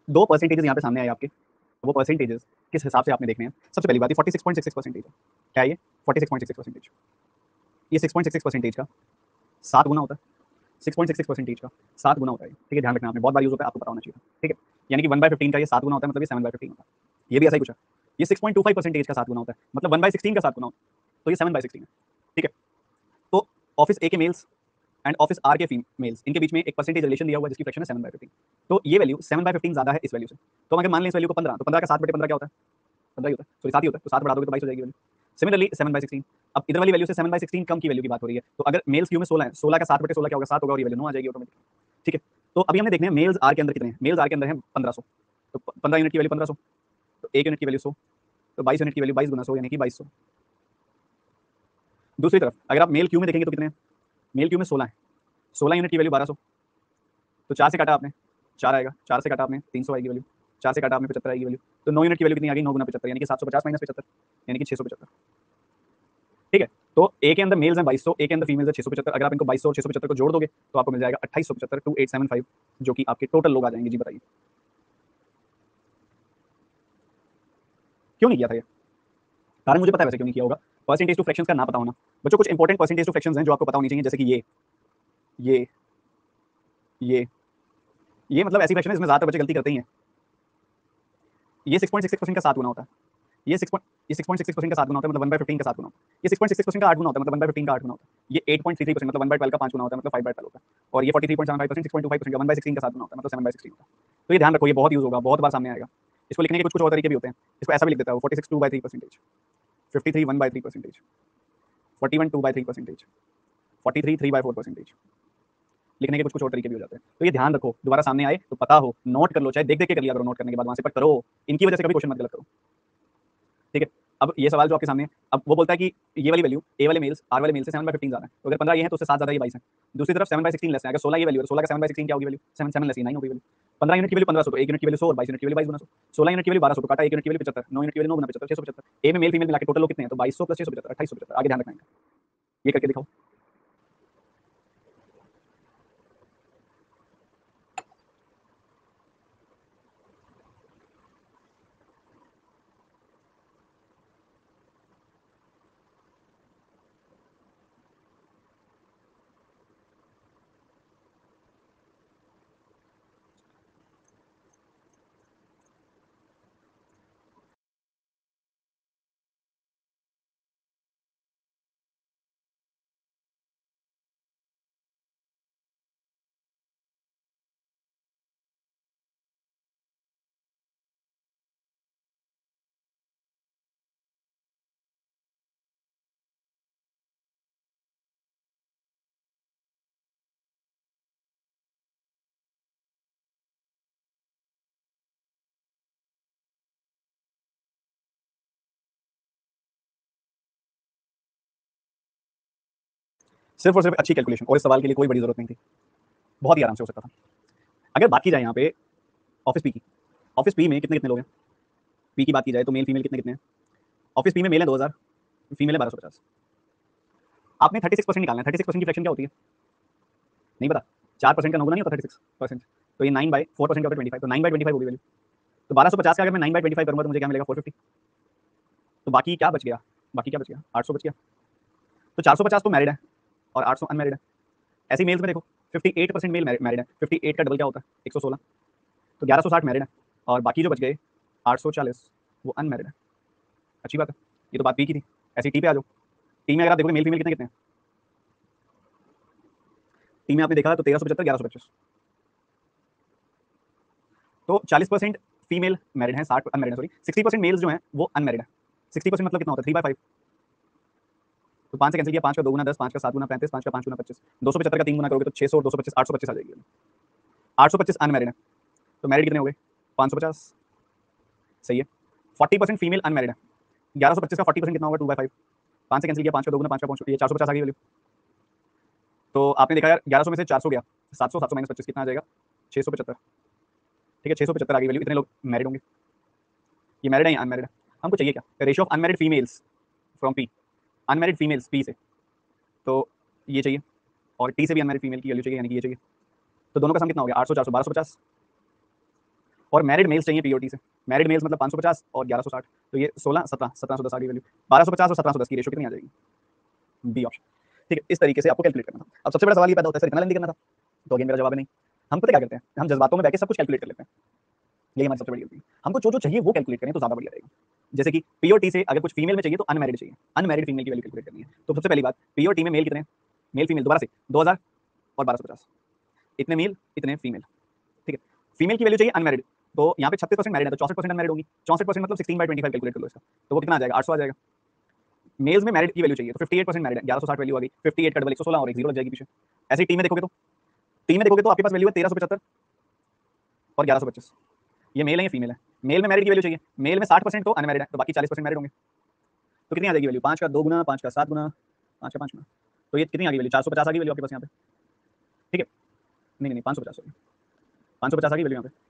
2 परसेंटेजेस यहाँ पे सामने आए आपके, वो परसेंटेजेस किस हिसाब से आपने देखने हैं। सबसे पहली बात ये 46.66% है। क्या है ये? 46.66%। ये 6.66% का 7 गुना होता है। 6.66% का 7 गुना होता है, ठीक है? ध्यान रखना, आपने बहुत बार यूज़ होता है, आपको पता होना चाहिए, ठीक है? यानी कि 1/15 का ये 7 गुना होता है, मतलब ये 7/15 होता है। ये भी ऐसा ही कुछ है। ये 6.25% का 7 गुना होता है, मतलब 1/16 का 7 गुना होता है, तो ये 7/16 है, ठीक है? तो ऑफिस ए के मेल्स एंड ऑफिस आर के फीमेल्स, इनके बीच में एक परसेंटेज रिलेशन दिया हुआ है जिसकी फ्रैक्शन है 7/15। तो ये वैल्यू 7/15 ज़्यादा है इस वैल्यू से। तो अगर मान लें इस वैल्यू को 15, तो 15 का 7/15 क्या होता है? 15 ही होता है, सॉरी 7 ही होता है, तो 7 बढ़ा दोगे तो 22 हो जाएगी वैल्यू। सिमिलरली 7/16, अब इधर वाली वैल्यू से 7/16 कम की वैल्यू की बात हो रही है, तो अगर मेल्स क्यू में 16 है, 16 का 7/16 क्या होगा? 7 होगा और ये वैल्यू 9 आ जाएगी ऑटोमेटिक, ठीक है? तो अभी हमने देखने हैं मेल्स आर के अंदर कितने हैं। मेल्स आर के अंदर है 1500, तो 15 यूनिट की वैल्यू 1500, तो 1 यूनिट की वैल्यू 100, तो 22 यूनिट की वैल्यू 22 गुना 100 यानी कि 2200। दूसरी तरफ अगर आप मेल क्यू में देखेंगे तो कितने हैं? मेल क्यू में 16 है, 16 यूनिट की वैल्यू 1200, तो 4 से काटा आपने 4 आएगा, 4 से काटा आपने 300 आएगी वैल्यू, 4 से काटा आपने 75 आएगी वैल्यू, तो 9 यूनिट की वैल्यू कितनी आ गई? 9 गुना 75 यानी कि 750 माइनस 75 यानी कि 675, ठीक है? तो ए के अंदर मेल्स हैं 2200, ए के अंदर फीमेल्स है 675। अगर आप इनको 2200 और 675 को जोड़ दोगे तो आपको मिल जाएगा 2875, 2875, जो कि आपके टोटल लोग आ जाएंगे। जी बताइए क्यों नहीं किया था ये? कारण मुझे पता है वैसे क्यों नहीं किया होगा। परसेंटेज टू फ्रैक्शंस का ना पता होना। बच्चों कुछ इंपॉर्टेंट परसेंटेज टू फ्रैक्शंस हैं जो आपको पता होनी चाहिए, जैसे कि ये ये ये मतलब ऐसी फ्रैक्शन है इसमें ज्यादातर बच्चे गलती करते ही हैं। ये 6.66% का 7 गुना होता है। ये 6.66% का 7 गुना होता है, मतलब 1/15 का 7 गुना होता है। ये 6.66% का 8 गुना होता है, मतलब 1/15 का 8 गुना होता है। ये 8.33% मतलब 1/12 का 5 गुना होता है, मतलब 5/12 होता है। और ये 43.75% 6.25% का 1/16 का 7 गुना होता है, मतलब 7/16 होता है। तो ये ध्यान रखो, ये बहुत यूज होगा, बहुत बार सामने आएगा। इसको लिखने के कुछ कुछ और तरीके भी होते हैं। इसको ऐसा भी लिख देता है 46 2/3%, 53 1/3%, 41 2/3%, 43 3/4%। लिखने के कुछ कुछ और तरीके भी हो जाते हैं। तो ये ध्यान रखो, दोबारा सामने आए तो पता हो, नोट कर लो, चाहे देख देख के कर लिया करो, नोट करने के बाद वहां से, पर करो। इनकी वजह से कभी क्वेश्चन मत गलत करो, ठीक है? अब ये सवाल जो आपके सामने है, अब वो बोलता है कि ये वाली वैल्यू ए वाले मेल्स आर वाले मेल से 7/15 ज्यादा है, तो अगर 15 ये है तो उससे 7 ज्यादा, ये 22 है। दूसरी तरफ 7/16 लेस है, अगर 16 ये वैल्यू है, 16 का 7/16 क्या होगी वैल्यू? 7 7 लेस 9 होगी वैल्यू। 15 यूनिट की वैल्यू 1500, तो 1 यूनिट की वैल्यू 100 और 22 यूनिट की वैल्यू 22 गुना 100। 16 यूनिट की वैल्यू 1200, तो काटा 1 यूनिट की वैल्यू 75, 9 यूनिट की वैल्यू 9 गुना 75 675। ए में मेल फीमेल मिला के टोटल लोग कितने हैं? तो 2200 प्लस 675 2875। आगे ध्यान रखना है, ये करके दिखाओ। सिर्फ और सिर्फ अच्छी कैलकुलेशन, और इस सवाल के लिए कोई बड़ी जरूरत नहीं थी, बहुत ही आराम से हो सकता था। अगर बात की जाए यहाँ पे ऑफिस पी की, ऑफिस पी में कितने कितने लोग हैं? पी की बात की जाए तो मेल फीमेल कितने कितने हैं? ऑफिस पी में मेल है 2000, फीमेल है 1250। आपने 36% निकालना है। 36% की फ्रैक्शन क्या होती है? नहीं पता। 4% का 9 गुना नहीं होता 36%, तो ये 9/4% क्या होता है? 25, तो 9/25 होगी वैल्यू। तो 1250 का अगर मैं 9/25 करूंगा तो मुझे क्या मिलेगा? 450। तो बाकी क्या बच गया? बाकी क्या बच गया? 800 बच गया। तो 450 तो मैरिड है और 800 अनमैरिड है। ऐसी मेल्स में देखो 58% मेल मैरिड है, 58 का डबल क्या होता है? 116, तो 1160 मैरिड है, और बाकी जो बच गए 840 वो अनमैरिड है। अच्छी बात है, ये तो बात पी की थी। ऐसी टी पे आ जाओ। टी में अगर आप देखोगे मेल फीमेल कितने कितने हैं? टी में आपने देखा तो 1375 1125, तो 40% फीमेल मैरिड है, 60 अनमैरिड है, सॉरी 60% मेल्स जो हैं वो अनमैरिड है। 60% मतलब कितना होता है? 3/5, तो 5 से कैंसिल किया, 5 का 2 गुना 10, 5 का 7 गुना 35, 5 का 5 गुना 25, 275 का 3 गुना करोगे तो 600 और 225 825 आ जाएगी। 825 अनमैरिड है, तो मैरिड कितने हो गए? 550, सही है। 40% फीमेल अनमैरिड है, 1125 का 40% कितना होगा? 2/5, 5 से कैंसिल किया, 5 का 2 गुना 5 का 5, ये 450 आ गई वैल्यू। तो आपने देखा यार 1100 में से 400 गया, 700, 700 माइनस 25 कितना आ जाएगा? 675, ठीक है? 675 आ गई वैल्यू। इतने लोग मैरिड होंगे। ये मैरिड है या अनमैरिड है? हमको चाहिए क्या? Ratio of unmarried females from P, unmarried females P से, तो ये चाहिए, और टी से भी अनमैरिड फीमेल की वैल्यू चाहिए, यानी कि ये चाहिए। तो दोनों का सम कितना हो गया 800 400 1250। और मैरिड मेल्स चाहिए पीओटी से, मैरिड मेल्स मतलब 550 और 1160, तो ये 16 17 1710 आ गई वैल्यू। 1250 और 1710 की रेशियो कितनी आ जाएगी? B option. ठीक है, इस तरीके से आपको कैलकुलेट करना था। अब सबसे बड़ा सवाल ये पैदा होता है सर इतना लेंदी करना था, तो अगेन मेरा जवाब है नहीं। हम पता क्या करते हैं, हम जज्बातों में बैठ के सब कुछ कैलकुलेट कर लेते हैं, यही हमारी सबसे बड़ी गलती है। हमको जो जो चाहिए वो कैलकुलेट करें तो ज्यादा बढ़िया रहेगा। जैसे कि पीओटी से अगर कुछ फीमेल में चाहिए तो अनमैरिड चाहिए, अनमैरिड फीमेल की वैल्यू कैलकुलेट करनी है। तो सबसे पहली बात, पीओटी में मेल कितने, मेल फीमेल दोबारा से 2000 और 1250, इतने मेल इतने फीमेल। ठीक है, फीमेल की वैल्यू चाहिए अनमैरिड, तो यहाँ पे 36% मैरिड है तो 64% अनमैरिड होगी। 64% मतलब 16/25 कैलकुलेट कर लो इसका, तो वो कितना आ जाएगा 800 आ जाएगा। मेल्स में मैरिड की वैल्यू चाहिए तो 58% मैरिड है, 1160 वैल्यू आ गई। 58 कट 116 और एक जीरो लग जाएगी पीछे। ऐसे ही टीम में देखोगे तो, टीम में देखोगे तो आपके पास वैल्यू है 1375 और 1125। ये मेल है ये फीमेल है। मेल में मैरिड की वैल्यू चाहिए, मेल में 60% तो अनमैरिड है, तो बाकी 40% मैरिड होंगे। तो कितनी आ जाएगी वैल्यू? 5 का 2 गुना, 5 का 7 गुना, 5 का 5 गुना, तो ये कितनी आ गई वैल्यू? 450 आ गई वैल्यू आपके पास यहाँ पे। ठीक है, नहीं नहीं 550 होगी, 550 आ गई वैल्यू यहाँ पे।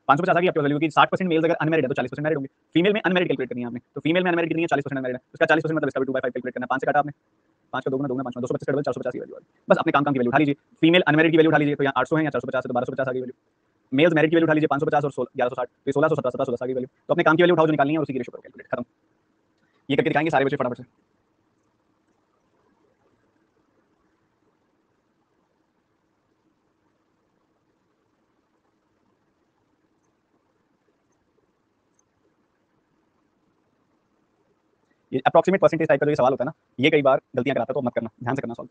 550 आ गई आपके वैल्यू की। 60% मेल्स अगर अनमैरिड है तो 40% मैरिड होंगे। फीमेल में अनमैरिड कैलकुलेट करनी है आपने, तो फीमेल में अनमैरिड कितनी है? 40% अनमैरिड है, उसका 40% मतलब इसका भी 2/5 कैलकुलेट करना है। 5 से काटा आपने, 5 का 2 गुना 2 गुना 5 में 225 कट 450 की वैल्यू आ गई। बस अपने काम की वैल्यू उठा लीजिए। फीमेल अनमैरिड की वैल्यू उठा लीजिए, तो यहाँ 800 है या 450 है तो 1250 आ गई वैल्यू। मेल्स मैरिड की वैल्यू उठा लीजिए 550 और 1160, तो 1600 17 17 16 की वैल्यू। तो अपने काम की वैल्यू उठाओ जो निकालनी है और उसी की रेशियो करो कैलकुलेट, खत्म। ये करके दिखाएंगे सारे बच्चे फटाफट से। ये अप्रॉक्सीमेट परसेंटेज टाइप का जो ये सवाल होता है ना, ये कई बार गलतियां कराता है, तो मत करना, ध्यान से करना सॉल्व।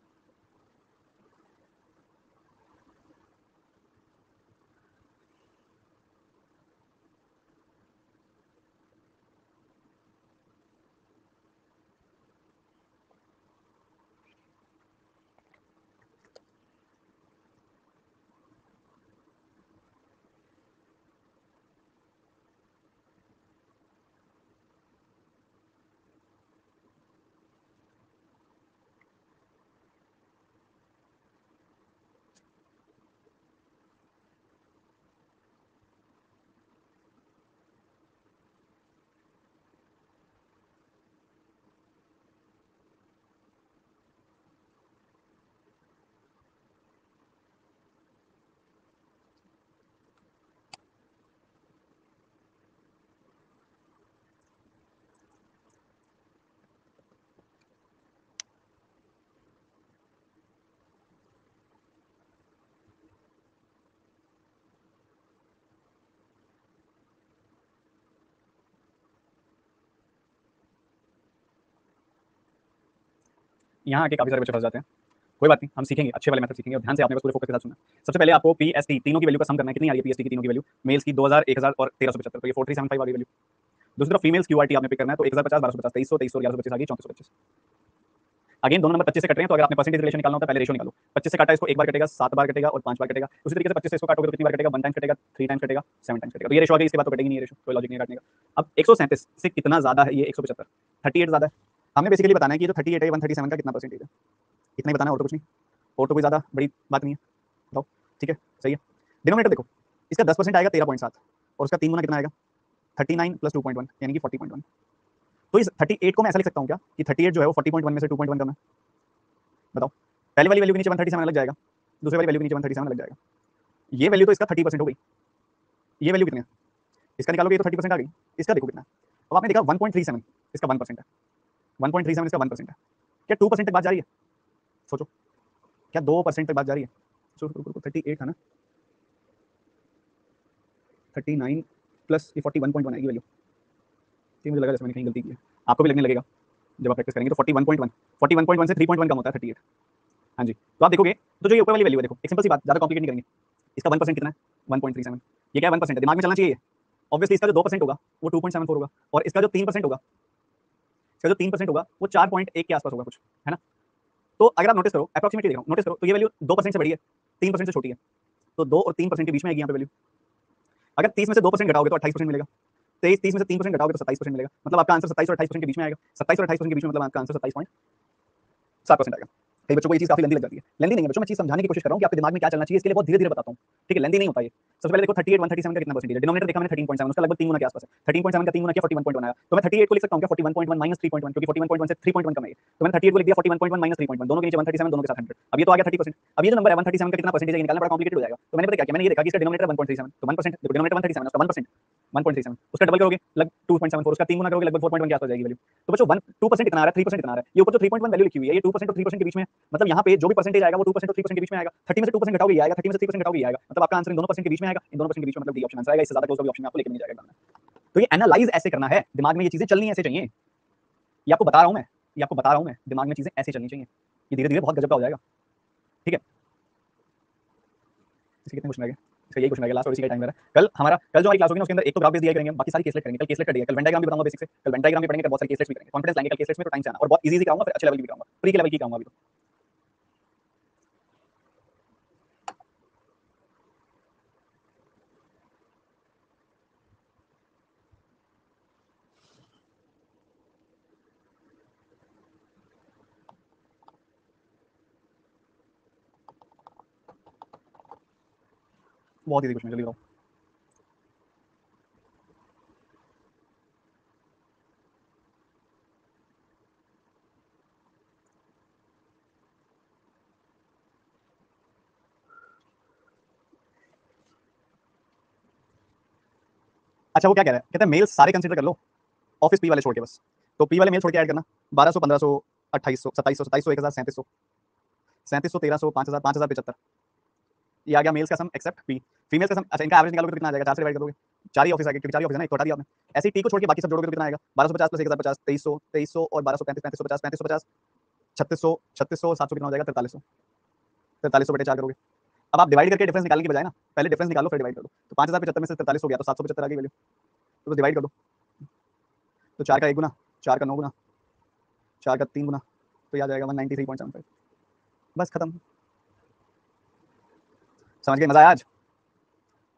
यहाँ आके काफी सारे बच्चे फंस जाते हैं, कोई बात नहीं, हम सीखेंगे, अच्छे वाले मेथड सीखेंगे और ध्यान से आपने बस पूरे फोकस के साथ सुनना। सबसे पहले आपको पीएसटी तीनों की वैल्यू का सम करना है, कितनी आ रही है पीएसटी की तीनों की वैल्यू? मेल्स की 2000 1000 और 1375, तो ये 4375 आ गई वैल्यू। दूसरी तरफ फीमेल्स क्यूआरटी आपने पिक करना है, तो 1050 1250 2300 2300 1125 आ गई 3425। अगेन दोनों नंबर 25 से कट रहे हैं, तो अगर आपने परसेंटेज रिलेशन निकालना होता है पहले रेशियो निकालो। 25 से काटा इसको एक बार कटेगा, 7 बार कटेगा और 5 बार कटेगा। उसी तरीके से 25 से इसको काटोगे तो कितनी बार कटेगा? 1 टाइम कटेगा, 3 टाइम कटेगा, 7 टाइम कटेगा। तो ये रेशियो आ गई, इसके बाद तो कटेगी नहीं ये रेशियो, कोई लॉजिक नहीं काटने का। अब 137 से कितना ज्यादा है ये? 175, 38 ज्यादा है। हमने बेसिकली बताना है कि ये जो 38 है 137 का कितना परसेंटेज है, इतना ही बताना है और तो कुछ नहीं, और तो कोई ज्यादा बड़ी बात नहीं है। बताओ, ठीक है, सही है। डिनोमिनेटर देखो, इसका 10% आएगा 13.7 और उसका 3 गुना कितना आएगा? 39 + 2.1 यानी कि 40.1। तो इस 38 को मैं ऐसा लिख सकता हूँ क्या कि 38 जो है वो 40.1 में से 2.1 कम है? बताओ, पहले वाली वैल्यू के नीचे 137 लग जाएगा, दूसरे वाली वैल्यू के नीचे 137 लग जाएगा। ये वैल्यू तो इसका 30% हो गई। ये वैल्यू कितनी है? इसका निकालोगे ये तो 30% आ गई। इसका देखो कितना है। अब आपने देखा 1.37 इसका 1% है, 1.37 इसका 1% है। क्या 2% तक बात जा रही है? सोचो, क्या 2% तक बात जा रही है? सोचो, 38 था ना, 39 प्लस ये 41.1 आएगी वैल्यू। ठीक, मुझे लगा जैसे मैंने कहीं गलती की है, आपको भी लगने लगेगा जब आप प्रैक्टिस करेंगे। तो 41.1, 41.1 से 3.1 कम होता है 38। हाँ जी, तो आप देखोगे तो जो ये ऊपर वाली वैल्यू है, देखो एक सिंपल सी बात, ज्यादा कॉम्प्लिकेट नहीं करेंगे। इसका 1% कितना है? 1.37। ये क्या है? 1% है, दिमाग में चलना चाहिए। ऑब्वियसली इसका जो 2% होगा वो 2.74 होगा, और इसका जो 3% होगा, इसका जो 3% होगा वो 4.1 के आसपास होगा कुछ, है ना? तो अगर आप नोटिस करो, अप्रॉक्सीमेटली देख रहा हूँ, नोटिस करो, तो ये वैल्यू 2% से बड़ी है, 3% से छोटी है, तो 2 और 3% के बीच में आएगी यहाँ पे वैल्यू। अगर 30 में से 2% घटाओगे तो 28% मिलेगा, 30 में से 3% घटाओगे तो 27% मिलेगा। मतलब आपका आंसर 27 और 28% के बीच में आएगा। 27 और 28% के बीच में मतलब आपका आंसर 27.7% आएगा। कई बच्चों को ये चीज़ काफ़ी लेंदी लग जाती है। लेंदी नहीं है बच्चों, मैं चीज़ समझाने की कोशिश कर रहा हूँ कि आपके दिमाग में क्या चलना चाहिए, इसके लिए बहुत धीरे-धीरे बताता हूँ। ठीक है, लेंदी नहीं होता ये। सबसे पहले देखो 38 137 का कितना परसेंटेज है? डिनोमिनेटर देखा मैंने 13.7, उसका लगभग 3 गुना के आसपास है। 13.7 का 3 गुना किया 41.1 आया। तो मैं 38 को लिख सकता हूँ क्या 41.1 माइनस 3.1, क्योंकि 41.1 से 3.1 कम है ये। तो मैंने 38 को लिख दिया 41.1 माइनस 3.1, दोनों के नीचे 137, दोनों के साथ 100। अब ये तो आ गया 30%। अब ये जो नंबर है 137 का कितना परसेंटेज है, ये निकालना बड़ा कॉम्प्लिकेटेड हो जाएगा। तो मैंने पता क्या किया, मैंने ये देखा कि इसका डिनोमिनेटर 1.37, तो 1% देखो, डिनोमिनेटर 137 उसका 1%, 1.37 उसका डबल करोगे लगभग 2.74, उसका 3 गुना करोगे लगभग 4.1 के आसपास जाएगी वैल्यू। तो बच्चों 1 2% कितना आ रहा है, 3% कितना आ रहा है, ये ऊपर जो 3.1 वैल्यू लिखी हुई है, ये 2% और 3% के बीच में है। मतलब यहाँ पे जो भी परसेंटेज आएगा वो 2% और 3% के बीच में आएगा। 30 में से 2% घटाओगे ये आएगा, 30 में से 3% घटाओगे ये आएगा। मतलब आपका आंसर इन दोनों परसेंट के बीच में आएगा, इन दोनों परसेंट के बीच में, मतलब डी ऑप्शन आंसर आएगा। इससे ज्यादा क्लोज का भी ऑप्शन आपको लेके नहीं जाएगा एग्जाम में। तो ये एनालाइज ऐसे करना है, दिमाग में ये चीजें चलनी ऐसे चाहिए। ये आपको बता रहा हूं मैं, ये आपको बता रहा हूं मैं, दिमाग में चीजें ऐसे चलनी चाहिए। ये धीरे धीरे बहुत गजब का हो जाएगा। ठीक है, इसके कितने क्वेश्चन रह गए? इसका यही क्वेश्चन रह गया लास्ट, और इसी का टाइम मेरा। कल जो हमारी क्लास होगी ना उसके अंदर एक तो ग्राफ बेस दिया करेंगे, बाकी सारी केसलेट करेंगे। कल केसलेट का दिया, कल वेन डायग्राम भी बताऊंगा बेसिक से, कल वेन डायग्राम भी पढ़ेंगे, कल बहुत सारी केसलेट्स भी करेंगे। कॉन्फिडेंस लाएंगे कल केसलेट्स में, तो टाइम से आना, और बहुत इजी कराऊंगा, फिर अच्छे लेवल की भी कराऊंगा, प्री के लेवल की कराऊंगा अभी तो। बहुत इजी क्वेश्चन, जल्दी बताओ। अच्छा, वो क्या कह रहा है, कहता है मेल सारे कंसीडर कर लो, ऑफिस पी वाले छोड़ के बस। तो पी वाले मेल छोड़ के ऐड करना, 1200 1500 2800 2700 2700 1000 3700 3700 1300 5000 5075, ये आ गया मेल्स का सम एक्सेप्ट पी। फीमेल्स का सम, अच्छा इनका एवरेज निकालोगे तो कितना आ जाएगा, 4 से डिवाइड करोगे, 4 ही ऑफिस आ गए, क्योंकि 4 ही ऑफिस है ना, एक तो हटा दिया आपने। ऐसे ही टी को छोड़ के बाकी सब जोड़ोगे तो कितना आएगा, 1250 प्लस 1050 2300 2300 और 1235 3550 3550 3600 3600 700 कितना हो जाएगा, 4300 4300 बटे 4 करोगे। अब आप डिवाइड करके डिफरेंस निकालने के बजाय ना पहले डिफरेंस निकालो फिर डिवाइड कर दो। तो 5075 में से 43 हो गया तो 775 आ गई वैल्यू, तो डिवाइड कर दो। तो 4 का 1 गुना, 4 का 9 गुना, 4 का 3 गुना, तो ये आ जाएगा 193.75। बस खत्म। समझ गए, मजा आया आज,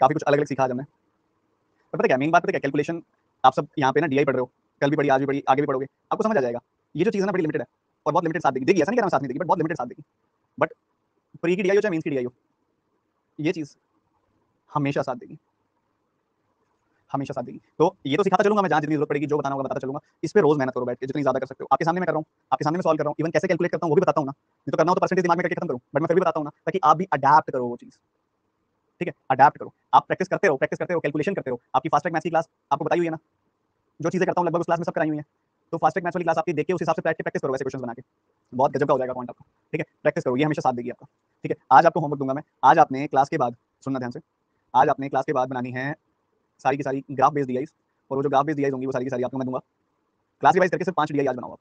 काफी कुछ अलग अलग सीखा आज हमने। पर पता क्या मेन बात, पता क्या, कैलकुलेशन आप सब यहाँ पे ना डीआई पढ़ रहे हो, कल भी पढ़ी, आज भी पढ़ी, आगे भी पढ़ोगे, आपको समझ आ जाएगा। ये जो चीज़ है ना बड़ी लिमिटेड है, और बहुत लिमिटेड साथ देगी, ऐसा नहीं कह रहा मैं साथ नहीं देगी, बट बहुत लिमिटेड साथ देगी। बट प्री की डीआई हो चाहे मेंस की डीआई हो, ये चीज़ हमेशा साथ देगी, हमेशा साथ देगी। तो ये तो सिखाता चलूंगा मैं, जहाँ जितनी जरूरत पड़ेगी, जो बताना होगा बताता चलूंगा। इस पे रोज मेहनत करो बैठ के, जितनी ज्यादा कर सकते हो। आपके सामने मैं कर रहा हूँ, आपके सामने मैं सॉल्व कर रहा हूँ, इवन कैसे कैलकुलेट करता हूँ वो भी बताता हूँ ना। नहीं तो करना हो तो परसेंटेज दिमाग में करके खत्म करूँ, बट मैं फिर भी बताता हूँ ना, ताकि आप भी अडेप्ट करो वो चीज़। ठीक है, अडेप्ट करो, आप प्रैक्टिस करते रहो, प्रैक्टिस करते रहो, कैलकुलेशन करते रहो। आपकी फास्ट ट्रैक मैथ्स की क्लास आपको बताई हुई है ना, जो चीज़ें करता हूँ लगभग उस क्लास में सब कराई हुई है। तो फास्ट ट्रैक मैथ्स वाली क्लास आपकी देख के उस हिसाब से प्रैक्टिस करो, वैसे क्वेश्चन बना के, बहुत गजब का हो जाएगा पॉइंट आपका। ठीक है, प्रैक्टिस करो, ये हमेशा साथ देगी आपका। ठीक है, आज आपको होमवर्क दूंगा मैं, आज आपने क्लास के बाद, सुनना ध्यान से, आज आपने क्लास के बाद बनानी है सारी की सारी ग्राफ बेस्ड डीआईज, और वो जो ग्राफ बेस्ड डीआईज होंगी वो सारी की सारी आपको मैं दूंगा। क्लास रिवाइज करके सिर्फ 5 डीआई आज बनाओ आप।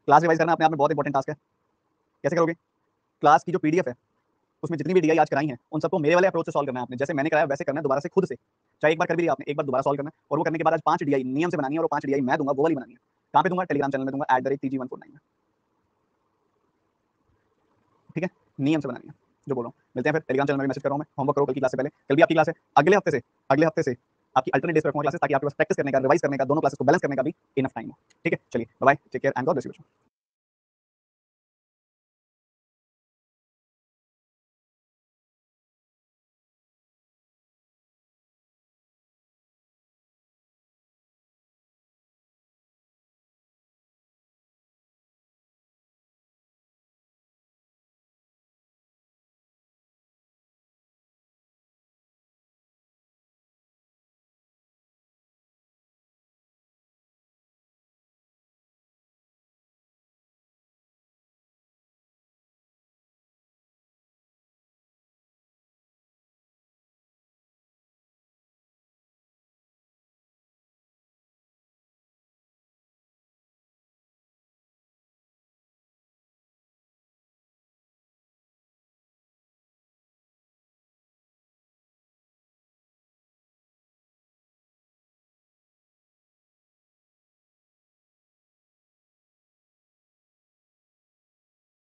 क्लास रिवाइज करना अपने आप में बहुत इंपॉर्टेंट टास्क है। कैसे करोगे, क्लास की जो पीडीएफ है उसमें जितनी भी डीआई आज कराई है उन सबको मेरे वाले अप्रोच से सॉल्व करना है आपने, जैसे मैंने कराया वैसे करना है, दोबारा से खुद से। चाहे एक बार कर भी लिया आपने, एक बार दोबारा सॉल्व करना है, और वो करने के बाद आज 5 डीआई नियम से बनानी है, और वो 5 डीआई मैं दूंगा, वो वाली बनानी है। कहाँ पे दूंगा, टेलीग्राम चैनल में दूंगा @TG149 में। ठीक है, नियम से बनानी है जो बोल रहा हूँ। मिलते हैं फिर, टेलीग्राम चैनल में मैसेज कर रहा हूँ मैं। होमवर्क करो कल की क्लास से पहले, कल भी आपकी क्लास है, अगले हफ्ते से आपकी अल्टरनेट डेज पर रखूंगा क्लासेस, ताकि आपके पास प्रैक्टिस करने का, रिवाइज करने का, दोनों क्लासेस को बैलेंस करने का भी इनफ टाइम हो। ठीक है, चलिए bye bye, take care and God bless you.